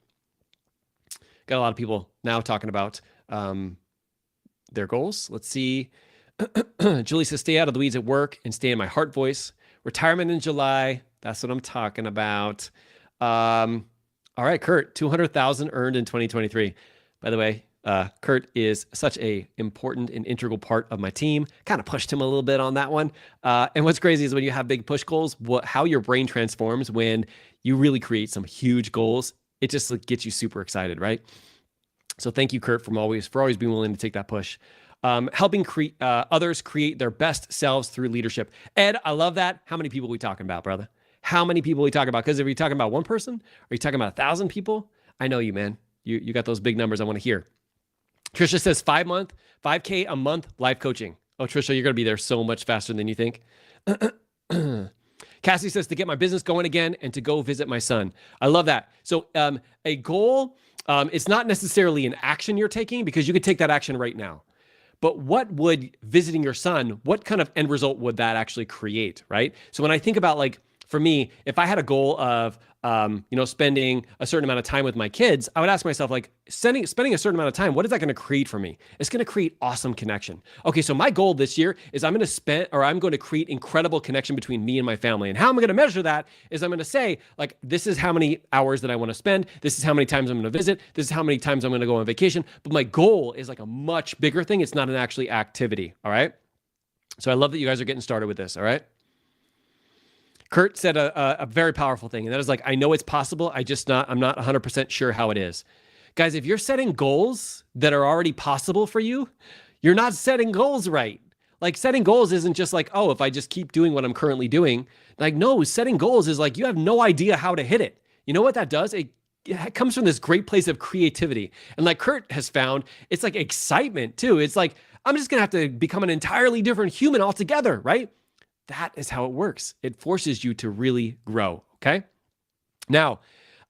Got a lot of people now talking about their goals. Let's see. Julie says, stay out of the weeds at work and stay in my heart voice. Retirement in July. That's what I'm talking about. All right, Kurt, 200,000 earned in 2023. By the way, Kurt is such a important and integral part of my team. Kind of pushed him a little bit on that one. And what's crazy is when you have big push goals, how your brain transforms when you really create some huge goals. It just like, gets you super excited, right? So thank you, Kurt, for always being willing to take that push. Helping others create their best selves through leadership. Ed, I love that. How many people are we talking about, brother? How many people are we talking about? Because if you're talking about one person, are you talking about 1,000 people? I know you, man. You got those big numbers I want to hear. Trisha says 5K a month life coaching. Oh, Trisha, you're going to be there so much faster than you think. Cassie says to get my business going again and to go visit my son. I love that. So a goal, it's not necessarily an action you're taking, because you could take that action right now. But what would visiting your son, what kind of end result would that actually create, right? So when I think about, like, for me, if I had a goal of, spending a certain amount of time with my kids, I would ask myself, like, spending a certain amount of time, what is that going to create for me? It's going to create awesome connection. Okay, so my goal this year is I'm going to create incredible connection between me and my family. And how I'm going to measure that is I'm going to say, like, this is how many hours that I want to spend. This is how many times I'm going to visit. This is how many times I'm going to go on vacation. But my goal is like a much bigger thing. It's not an actually activity. All right. So I love that you guys are getting started with this. All right. Kurt said a very powerful thing, and that is like, I know it's possible. I'm not 100% sure how it is. Guys, if you're setting goals that are already possible for you, you're not setting goals right. Like, setting goals isn't just like, oh, if I just keep doing what I'm currently doing. Like, no, setting goals is like, you have no idea how to hit it. You know what that does? It it comes from this great place of creativity. And like Kurt has found, it's like excitement too. It's like, I'm just going to have to become an entirely different human altogether, right? That is how it works. It forces you to really grow, okay? Now,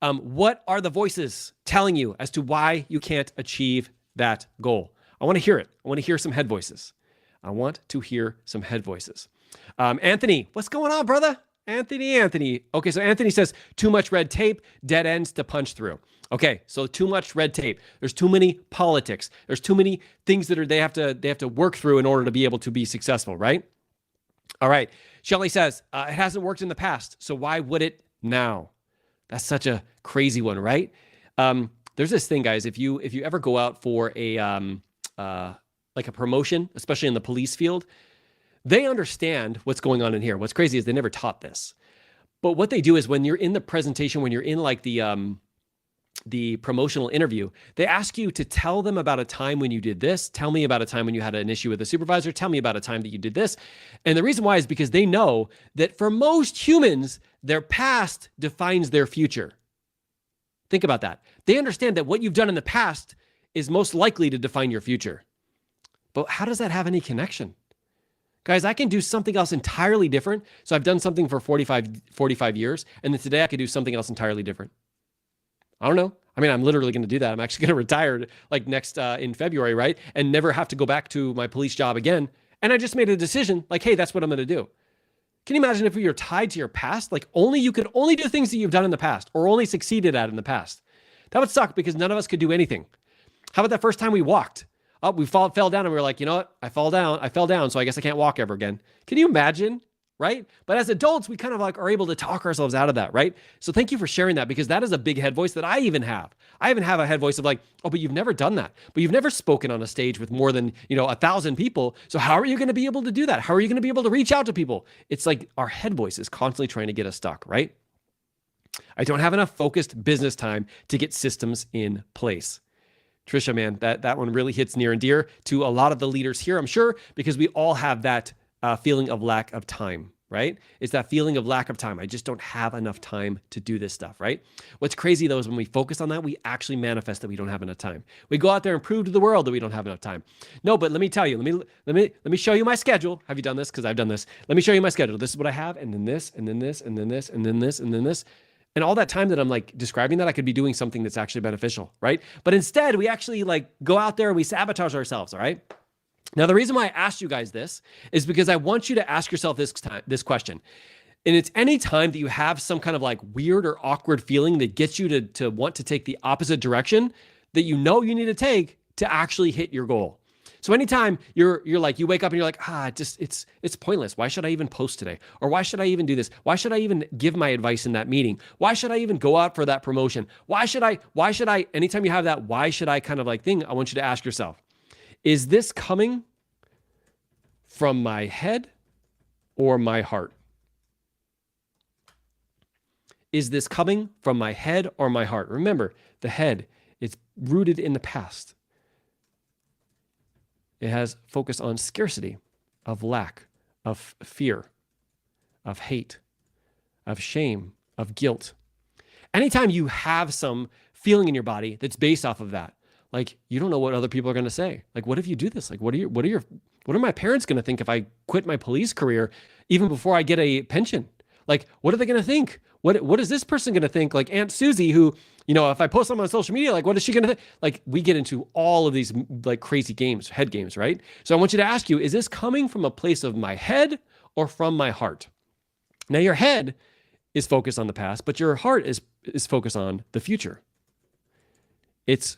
what are the voices telling you as to why you can't achieve that goal? I want to hear it. I want to hear some head voices. I want to hear some head voices. Anthony, what's going on, brother? Anthony. Okay, so Anthony says, too much red tape, dead ends to punch through. Okay, so too much red tape. There's too many politics. There's too many things that they have to work through in order to be able to be successful, right? All right. Shelly says, it hasn't worked in the past, so why would it now? That's such a crazy one, right? There's this thing, guys. If you ever go out for a like a promotion, especially in the police field, they understand what's going on in here. What's crazy is they never taught this. But what they do is when you're in the presentation, when you're in like the promotional interview, they ask you to tell them about a time when you did this. Tell me about a time when you had an issue with a supervisor. Tell me about a time that you did this. And the reason why is because they know that for most humans, their past defines their future. Think about that. They understand that what you've done in the past is most likely to define your future. But how does that have any connection? Guys, I can do something else entirely different. So I've done something for 45 years, and then today I could do something else entirely different. I don't know. I mean, I'm literally going to do that. I'm actually going to retire like next in February, right? And never have to go back to my police job again. And I just made a decision like, hey, that's what I'm going to do. Can you imagine if you're tied to your past? Like you could only do things that you've done in the past or only succeeded at in the past. That would suck because none of us could do anything. How about that first time we walked? Oh, we fell down and we were like, you know what? I fell down, so I guess I can't walk ever again. Can you imagine? Right? But as adults, we kind of like are able to talk ourselves out of that, right? So thank you for sharing that because that is a big head voice that I even have. I even have a head voice of like, oh, but you've never done that. But you've never spoken on a stage with more than, 1,000 people. So how are you going to be able to do that? How are you going to be able to reach out to people? It's like our head voice is constantly trying to get us stuck, right? I don't have enough focused business time to get systems in place. Trisha, man, that one really hits near and dear to a lot of the leaders here, I'm sure, because we all have that feeling of lack of time, right? It's that feeling of lack of time. I just don't have enough time to do this stuff, right? What's crazy though is when we focus on that, we actually manifest that we don't have enough time. We go out there and prove to the world that we don't have enough time. No, but let me tell you, let me show you my schedule. Have you done this? Because I've done this. Let me show you my schedule. This is what I have, and then this, and then this, and then this, and then this, and then this. And all that time that I'm like describing that, I could be doing something that's actually beneficial, right? But instead, we actually like go out there and we sabotage ourselves, all right? Now, the reason why I asked you guys this is because I want you to ask yourself this question. And it's any time that you have some kind of like weird or awkward feeling that gets you to want to take the opposite direction that you know you need to take to actually hit your goal. So anytime you're like, you wake up and you're like, it's pointless. Why should I even post today? Or why should I even do this? Why should I even give my advice in that meeting? Why should I even go out for that promotion? Why should I, anytime you have that, why should I kind of like thing, I want you to ask yourself, is this coming from my head or my heart? Is this coming from my head or my heart? Remember, the head is rooted in the past. It has focus on scarcity, of lack, of fear, of hate, of shame, of guilt. Anytime you have some feeling in your body that's based off of that, like you don't know what other people are going to say. Like, what if you do this? Like, what are my parents going to think if I quit my police career even before I get a pension? Like, what are they going to think? What is this person going to think? Like Aunt Susie, who, if I post something on social media, like, what is she going to think? Like, we get into all of these like crazy games, head games, right? So I want you to ask you, is this coming from a place of my head or from my heart? Now, your head is focused on the past, but your heart is focused on the future. It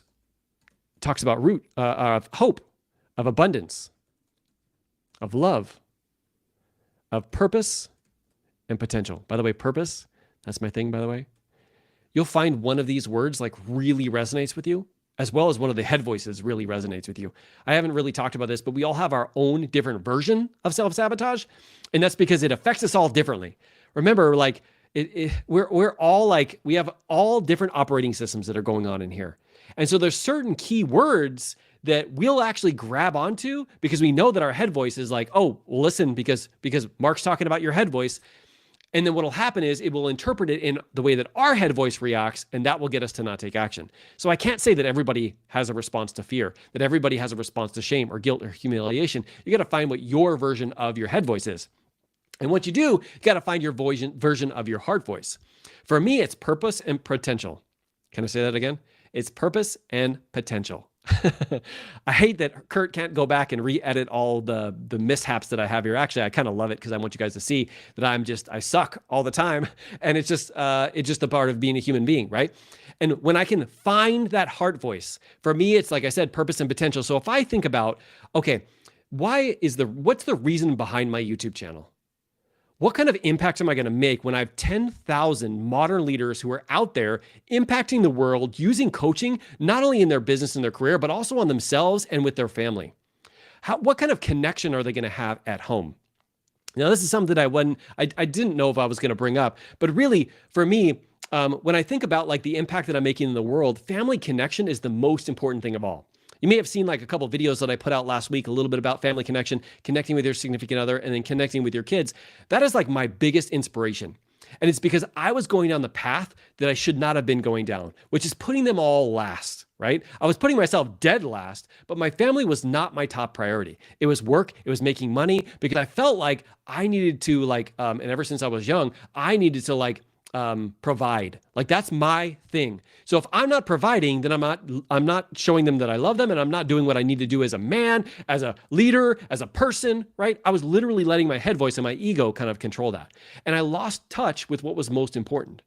talks about root of hope, of abundance, of love, of purpose, and potential. By the way, purpose, that's my thing, by the way. You'll find one of these words like really resonates with you, as well as one of the head voices really resonates with you. I haven't really talked about this, but we all have our own different version of self-sabotage. And that's because it affects us all differently. Remember, like we're all like, we have all different operating systems that are going on in here. And so there's certain key words that we'll actually grab onto because we know that our head voice is like, oh, well, listen, because Mark's talking about your head voice. And then what'll happen is it will interpret it in the way that our head voice reacts, and that will get us to not take action. So I can't say that everybody has a response to fear, that everybody has a response to shame or guilt or humiliation. You got to find what your version of your head voice is. And what you do, you got to find your version of your heart voice. For me, it's purpose and potential. Can I say that again? It's purpose and potential. I hate that Kurt can't go back and re-edit all the mishaps that I have here. Actually, I kind of love it because I want you guys to see that I suck all the time. And it's just a part of being a human being, right? And when I can find that heart voice, for me, it's like I said, purpose and potential. So if I think about, okay, what's the reason behind my YouTube channel? What kind of impact am I going to make when I have 10,000 modern leaders who are out there impacting the world using coaching, not only in their business and their career, but also on themselves and with their family? What kind of connection are they going to have at home? Now, this is something that I didn't know if I was going to bring up, but really for me, when I think about like the impact that I'm making in the world, family connection is the most important thing of all. You may have seen like a couple of videos that I put out last week, a little bit about family connection, connecting with your significant other, and then connecting with your kids. That is like my biggest inspiration. And it's because I was going down the path that I should not have been going down, which is putting them all last, right? I was putting myself dead last, but my family was not my top priority. It was work. It was making money because I felt like I needed to and ever since I was young, I needed to provide. Like that's my thing. So if I'm not providing, then I'm not showing them that I love them, and I'm not doing what I need to do as a man, as a leader, as a person, right? I was literally letting my head voice and my ego kind of control that. And I lost touch with what was most important.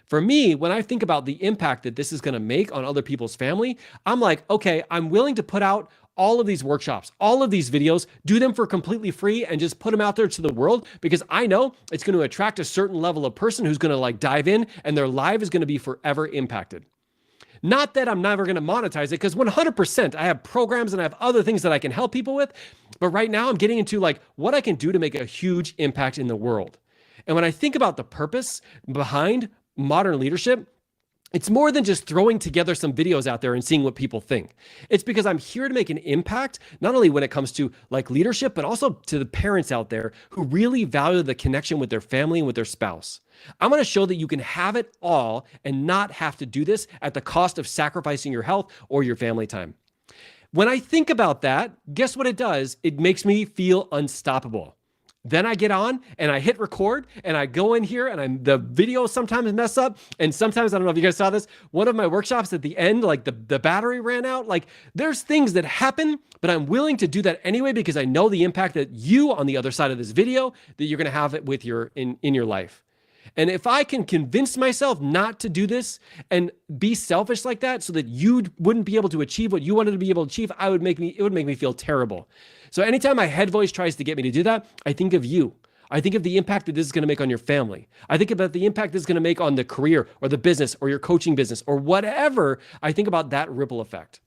For me, when I think about the impact that this is going to make on other people's family, I'm like, okay, I'm willing to put out all of these workshops, all of these videos, do them for completely free and just put them out there to the world because I know it's going to attract a certain level of person who's going to like dive in and their life is going to be forever impacted. Not that I'm never going to monetize it because 100% I have programs and I have other things that I can help people with. But right now I'm getting into like what I can do to make a huge impact in the world. And when I think about the purpose behind modern leadership, it's more than just throwing together some videos out there and seeing what people think. It's because I'm here to make an impact, not only when it comes to like leadership, but also to the parents out there who really value the connection with their family and with their spouse. I'm going to show that you can have it all and not have to do this at the cost of sacrificing your health or your family time. When I think about that, guess what it does? It makes me feel unstoppable. Then I get on and I hit record and I go in here and the video sometimes mess up. And sometimes, I don't know if you guys saw this, one of my workshops at the end, like the battery ran out. Like there's things that happen, but I'm willing to do that anyway, because I know the impact that you on the other side of this video, that you're going to have it with in your life. And if I can convince myself not to do this and be selfish like that so that you wouldn't be able to achieve what you wanted to be able to achieve, it would make me feel terrible. So anytime my head voice tries to get me to do that, I think of you. I think of the impact that this is going to make on your family. I think about the impact this is going to make on the career or the business or your coaching business or whatever. I think about that ripple effect.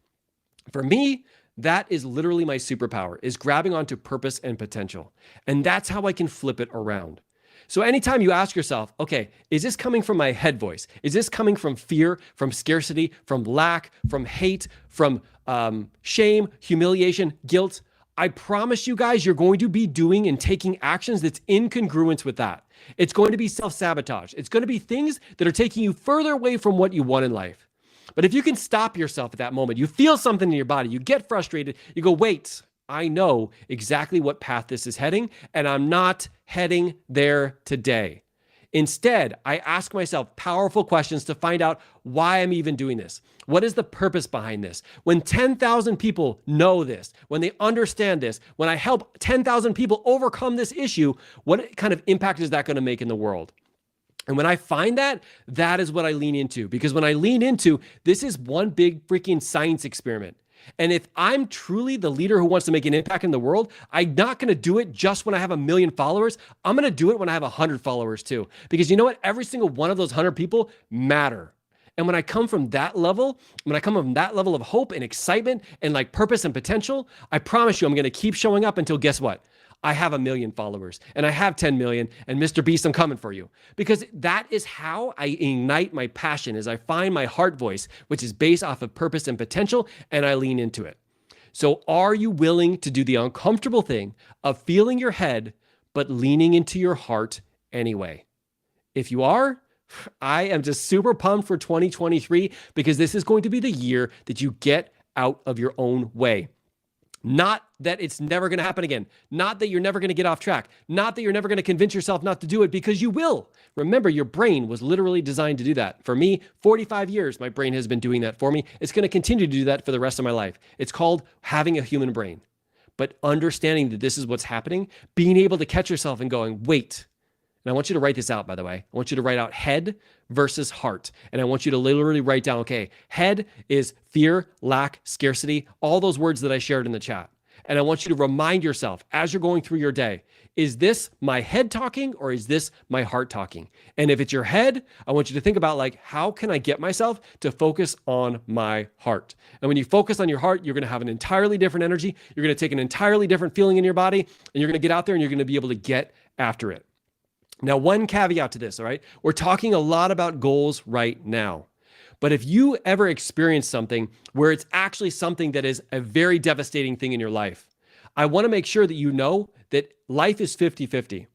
For me, that is literally my superpower, is grabbing onto purpose and potential. And that's how I can flip it around. So anytime you ask yourself, okay, is this coming from my head voice? Is this coming from fear, from scarcity, from lack, from hate, from shame, humiliation, guilt? I promise you guys, you're going to be doing and taking actions that's in congruence with that. It's going to be self-sabotage. It's going to be things that are taking you further away from what you want in life. But if you can stop yourself at that moment, you feel something in your body, you get frustrated, you go, wait, I know exactly what path this is heading, and I'm not heading there today. Instead, I ask myself powerful questions to find out why I'm even doing this. What is the purpose behind this? When 10,000 people know this, when they understand this, when I help 10,000 people overcome this issue, what kind of impact is that going to make in the world? And when I find that, that is what I lean into. Because when I lean into, this is one big freaking science experiment. And if I'm truly the leader who wants to make an impact in the world, I'm not going to do it just when I have 1 million followers. I'm going to do it when I have 100 followers too. Because you know what? Every single one of those 100 people matter. And when I come from that level, of hope and excitement and like purpose and potential, I promise you I'm going to keep showing up until guess what? I have 1 million followers and I have 10 million and Mr. Beast, I'm coming for you. Because that is how I ignite my passion, is I find my heart voice, which is based off of purpose and potential, and I lean into it. So are you willing to do the uncomfortable thing of feeling your head, but leaning into your heart anyway? If you are, I am just super pumped for 2023 because this is going to be the year that you get out of your own way. Not that it's never going to happen again. Not that you're never going to get off track. Not that you're never going to convince yourself not to do it, because you will. Remember, your brain was literally designed to do that. For me, 45 years, my brain has been doing that for me. It's going to continue to do that for the rest of my life. It's called having a human brain. But understanding that this is what's happening, being able to catch yourself and going, wait. And I want you to write this out, by the way. I want you to write out head versus heart. And I want you to literally write down, okay, head is fear, lack, scarcity, all those words that I shared in the chat. And I want you to remind yourself as you're going through your day, is this my head talking or is this my heart talking? And if it's your head, I want you to think about, like, how can I get myself to focus on my heart? And when you focus on your heart, you're going to have an entirely different energy. You're going to take an entirely different feeling in your body, and you're going to get out there and you're going to be able to get after it. Now, one caveat to this, all right? We're talking a lot about goals right now. But if you ever experience something where it's actually something that is a very devastating thing in your life, I want to make sure that you know that life is 50-50.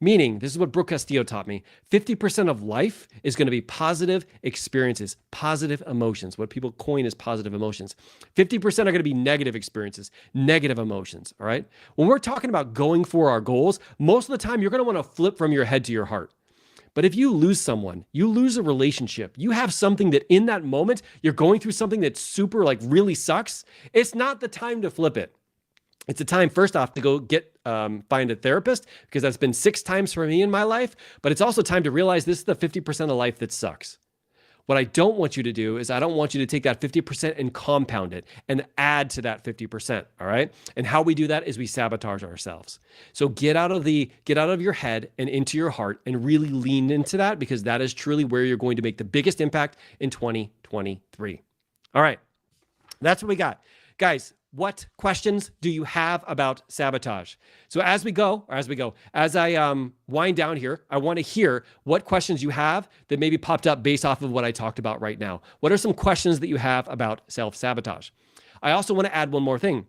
Meaning, this is what Brooke Castillo taught me, 50% of life is going to be positive experiences, positive emotions, what people coin as positive emotions. 50% are going to be negative experiences, negative emotions, all right? When we're talking about going for our goals, most of the time you're going to want to flip from your head to your heart. But if you lose someone, you lose a relationship, you have something that in that moment, you're going through something that super, like, really sucks, it's not the time to flip it. It's a time, first off, to go find a therapist, because that's been 6 times for me in my life. But it's also time to realize this is the 50% of life that sucks. What I don't want you to do is I don't want you to take that 50% and compound it and add to that 50%, all right? And how we do that is we sabotage ourselves. So get out of your head and into your heart and really lean into that, because that is truly where you're going to make the biggest impact in 2023. All right, that's what we got. Guys, what questions do you have about sabotage? So as I wind down here, I want to hear what questions you have that maybe popped up based off of what I talked about right now. What are some questions that you have about self-sabotage? I also want to add one more thing.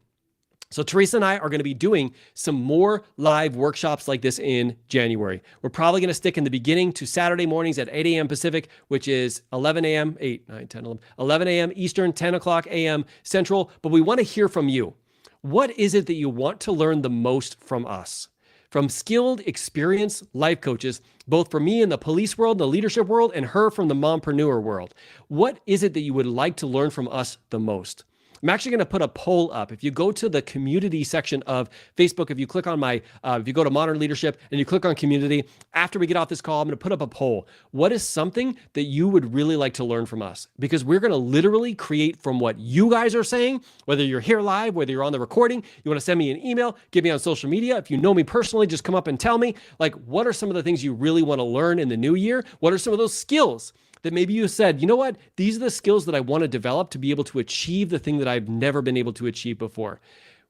So Teresa and I are going to be doing some more live workshops like this in January. We're probably going to stick in the beginning to Saturday mornings at 8 a.m. Pacific, which is 11 a.m., 8, 9, 10, 11, 11 a.m. Eastern, 10 o'clock a.m. Central. But we want to hear from you. What is it that you want to learn the most from us? From skilled, experienced life coaches, both for me in the police world, the leadership world, and her from the mompreneur world. What is it that you would like to learn from us the most? I'm actually going to put a poll up. If you go to the community section of Facebook, if you click on if you go to Modern Leadership and you click on community, after we get off this call, I'm going to put up a poll. What is something that you would really like to learn from us? Because we're going to literally create from what you guys are saying, whether you're here live, whether you're on the recording, you want to send me an email, get me on social media. If you know me personally, just come up and tell me, like, what are some of the things you really want to learn in the new year? What are some of those skills that maybe you said, you know what, these are the skills that I want to develop to be able to achieve the thing that I've never been able to achieve before?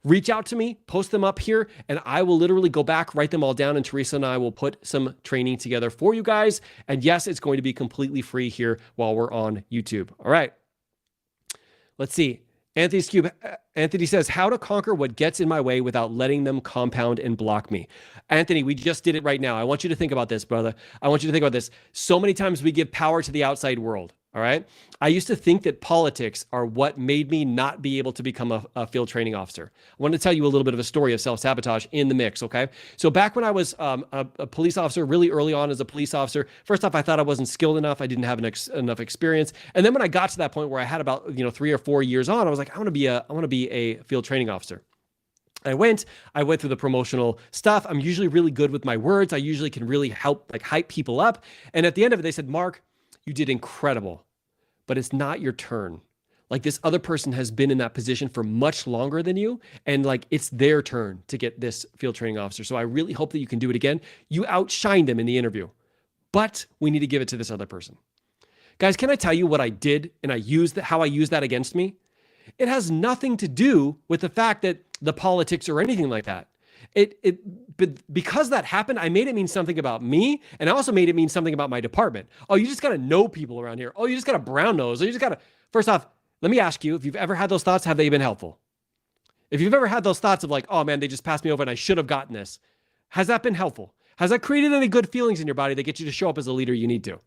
Reach out to me, post them up here, and I will literally go back, write them all down, and Teresa and I will put some training together for you guys. And yes, it's going to be completely free here while we're on YouTube. All right. Let's see. Anthony says, how to conquer what gets in my way without letting them compound and block me. Anthony, we just did it right now. I want you to think about this, brother. I want you to think about this. So many times we give power to the outside world. All right. I used to think that politics are what made me not be able to become a field training officer. I want to tell you a little bit of a story of self-sabotage in the mix. Okay. So back when I was a police officer, really early on as a police officer, first off, I thought I wasn't skilled enough. I didn't have enough experience. And then when I got to that point where I had about 3 or 4 years on, I was like, I want to be a field training officer. I went through the promotional stuff. I'm usually really good with my words. I usually can really help, like, hype people up. And at the end of it, they said, Mark, you did incredible, but it's not your turn. Like, this other person has been in that position for much longer than you. And, like, it's their turn to get this field training officer. So I really hope that you can do it again. You outshined them in the interview, but we need to give it to this other person. Guys, can I tell you what I did and how I used that against me? It has nothing to do with the fact that the politics or anything like that. But because that happened, I made it mean something about me, and I also made it mean something about my department. Oh, you just got to know people around here. Oh, you just got a brown nose. Or you just got to, first off, let me ask you, if you've ever had those thoughts, have they been helpful? If you've ever had those thoughts of like, oh man, they just passed me over and I should have gotten this, has that been helpful? Has that created any good feelings in your body that get you to show up as a leader you need to?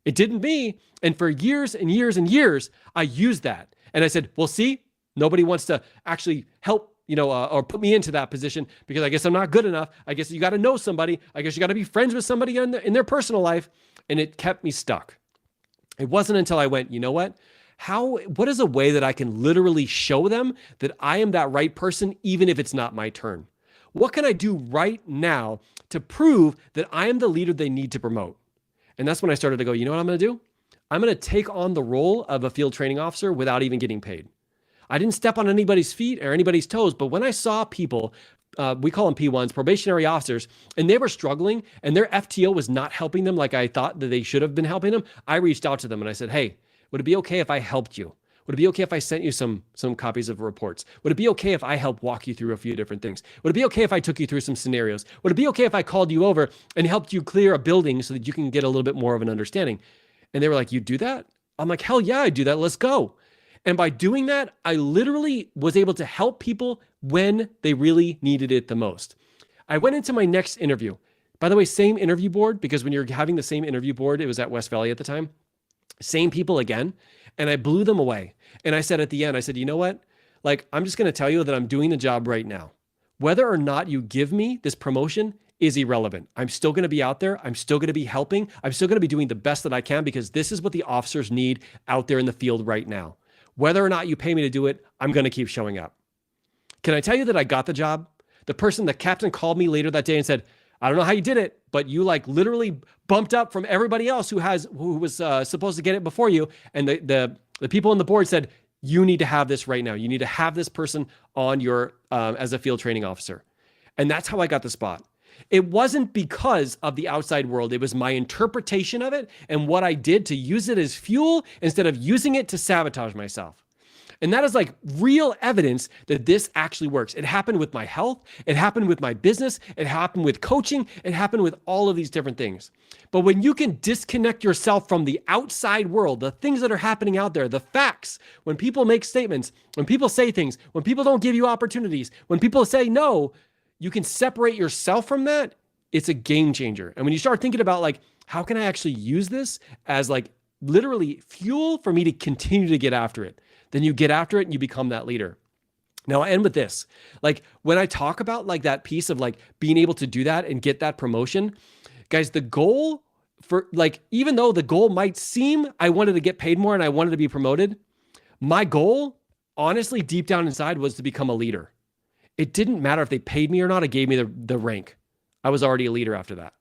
It didn't me. And for years and years and years, I used that. And I said, well, see, nobody wants to actually help, or put me into that position because I guess I'm not good enough. I guess you got to know somebody. I guess you got to be friends with somebody in their personal life. And it kept me stuck. It wasn't until I went, you know what? What is a way that I can literally show them that I am that right person, even if it's not my turn? What can I do right now to prove that I am the leader they need to promote? And that's when I started to go, you know what I'm going to do? I'm going to take on the role of a field training officer without even getting paid. I didn't step on anybody's feet or anybody's toes, but when I saw people, we call them P1s, probationary officers, and they were struggling and their FTO was not helping them like I thought that they should have been helping them, I reached out to them and I said, hey, would it be okay if I helped you? Would it be okay if I sent you some copies of reports? Would it be okay if I helped walk you through a few different things? Would it be okay if I took you through some scenarios? Would it be okay if I called you over and helped you clear a building so that you can get a little bit more of an understanding? And they were like, you do that? I'm like, hell yeah, I do that. Let's go. And by doing that, I literally was able to help people when they really needed it the most. I went into my next interview. By the way, same interview board, because when you're having the same interview board, it was at West Valley at the time, same people again. And I blew them away. And I said at the end, I said, you know what? Like, I'm just going to tell you that I'm doing the job right now. Whether or not you give me this promotion is irrelevant. I'm still going to be out there. I'm still going to be helping. I'm still going to be doing the best that I can because this is what the officers need out there in the field right now. Whether or not you pay me to do it, I'm going to keep showing up. Can I tell you that I got the job? The captain called me later that day and said, I don't know how you did it, but you like literally bumped up from everybody else who was supposed to get it before you. And the people on the board said, you need to have this right now. You need to have this person on your as a field training officer. And that's how I got the spot. It wasn't because of the outside world. It was my interpretation of it and what I did to use it as fuel instead of using it to sabotage myself. And that is like real evidence that this actually works. It happened with my health. It happened with my business. It happened with coaching. It happened with all of these different things. But when you can disconnect yourself from the outside world, the things that are happening out there, the facts, when people make statements, when people say things, when people don't give you opportunities, when people say no, you can separate yourself from that. It's a game changer. And when you start thinking about like, how can I actually use this as like literally fuel for me to continue to get after it? Then you get after it and you become that leader. Now I end with this. Like when I talk about like that piece of like being able to do that and get that promotion, guys, the goal for like, even though the goal might seem I wanted to get paid more and I wanted to be promoted, my goal, honestly, deep down inside was to become a leader. It didn't matter if they paid me or not. It gave me the rank. I was already a leader after that.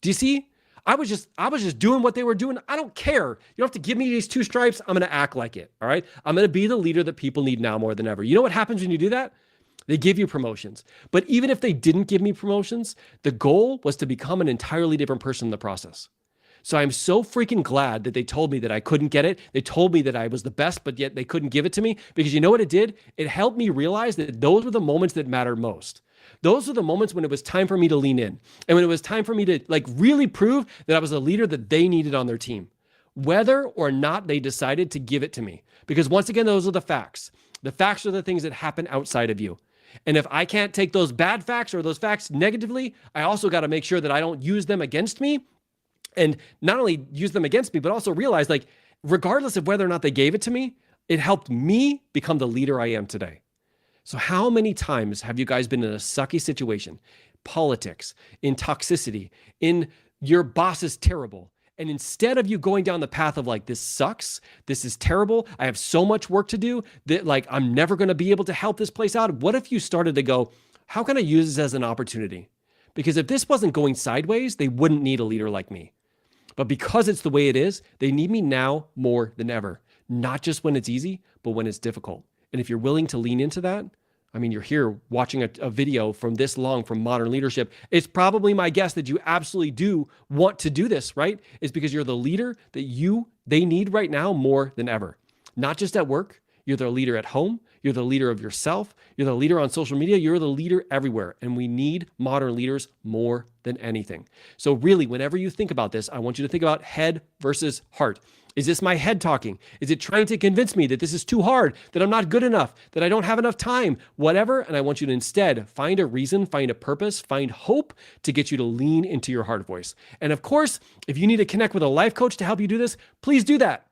Do you see? I was just doing what they were doing. I don't care. You don't have to give me these 2 stripes. I'm going to act like it. All right. I'm going to be the leader that people need now more than ever. You know what happens when you do that? They give you promotions. But even if they didn't give me promotions, the goal was to become an entirely different person in the process. So I'm so freaking glad that they told me that I couldn't get it. They told me that I was the best, but yet they couldn't give it to me because you know what it did? It helped me realize that those were the moments that mattered most. Those were the moments when it was time for me to lean in and when it was time for me to like really prove that I was a leader that they needed on their team, whether or not they decided to give it to me. Because once again, those are the facts. The facts are the things that happen outside of you. And if I can't take those bad facts or those facts negatively, I also got to make sure that I don't use them against me. And not only use them against me, but also realize like, regardless of whether or not they gave it to me, it helped me become the leader I am today. So how many times have you guys been in a sucky situation, politics, in toxicity, in your boss is terrible, and instead of you going down the path of like, this sucks, this is terrible, I have so much work to do that like, I'm never going to be able to help this place out. What if you started to go, how can I use this as an opportunity? Because if this wasn't going sideways, they wouldn't need a leader like me. But because it's the way it is, they need me now more than ever. Not just when it's easy, but when it's difficult. And if you're willing to lean into that, I mean, you're here watching a video from this long from Modern Leadership. It's probably my guess that you absolutely do want to do this, right? It's because you're the leader that they need right now more than ever. Not just at work. You're the leader at home. You're the leader of yourself. You're the leader on social media. You're the leader everywhere. And we need modern leaders more than anything. So really, whenever you think about this, I want you to think about head versus heart. Is this my head talking? Is it trying to convince me that this is too hard, that I'm not good enough, that I don't have enough time, whatever? And I want you to instead find a reason, find a purpose, find hope to get you to lean into your heart voice. And of course, if you need to connect with a life coach to help you do this, please do that.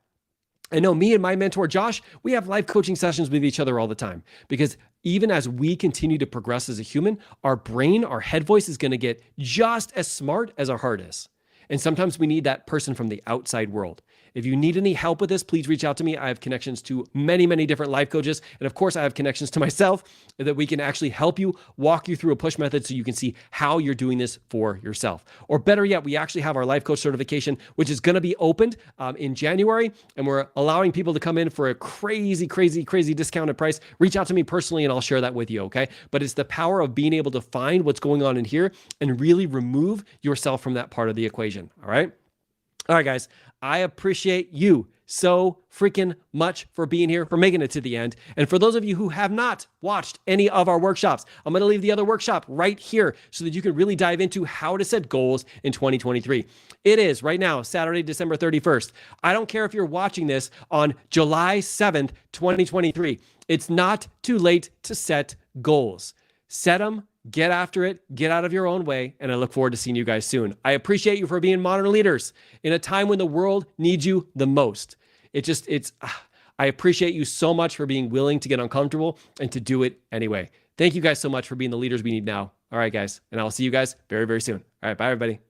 I know me and my mentor, Josh, we have life coaching sessions with each other all the time because even as we continue to progress as a human, our brain, our head voice is going to get just as smart as our heart is. And sometimes we need that person from the outside world. If you need any help with this, please reach out to me. I have connections to many, many different life coaches. And of course, I have connections to myself that we can actually help you, walk you through a push method so you can see how you're doing this for yourself. Or better yet, we actually have our life coach certification, which is going to be opened in January. And we're allowing people to come in for a crazy, crazy, crazy discounted price. Reach out to me personally and I'll share that with you, okay? But it's the power of being able to find what's going on in here and really remove yourself from that part of the equation, all right? All right, guys, I appreciate you so freaking much for being here, for making it to the end. And for those of you who have not watched any of our workshops, I'm going to leave the other workshop right here so that you can really dive into how to set goals in 2023. It is right now, Saturday, December 31st. I don't care if you're watching this on July 7th, 2023. It's not too late to set goals. Set them. Get after it, get out of your own way, and I look forward to seeing you guys soon. I appreciate you for being modern leaders in a time when the world needs you the most. I appreciate you so much for being willing to get uncomfortable and to do it anyway. Thank you guys so much for being the leaders we need now. All right, guys, and I'll see you guys very, very soon. All right, bye, everybody.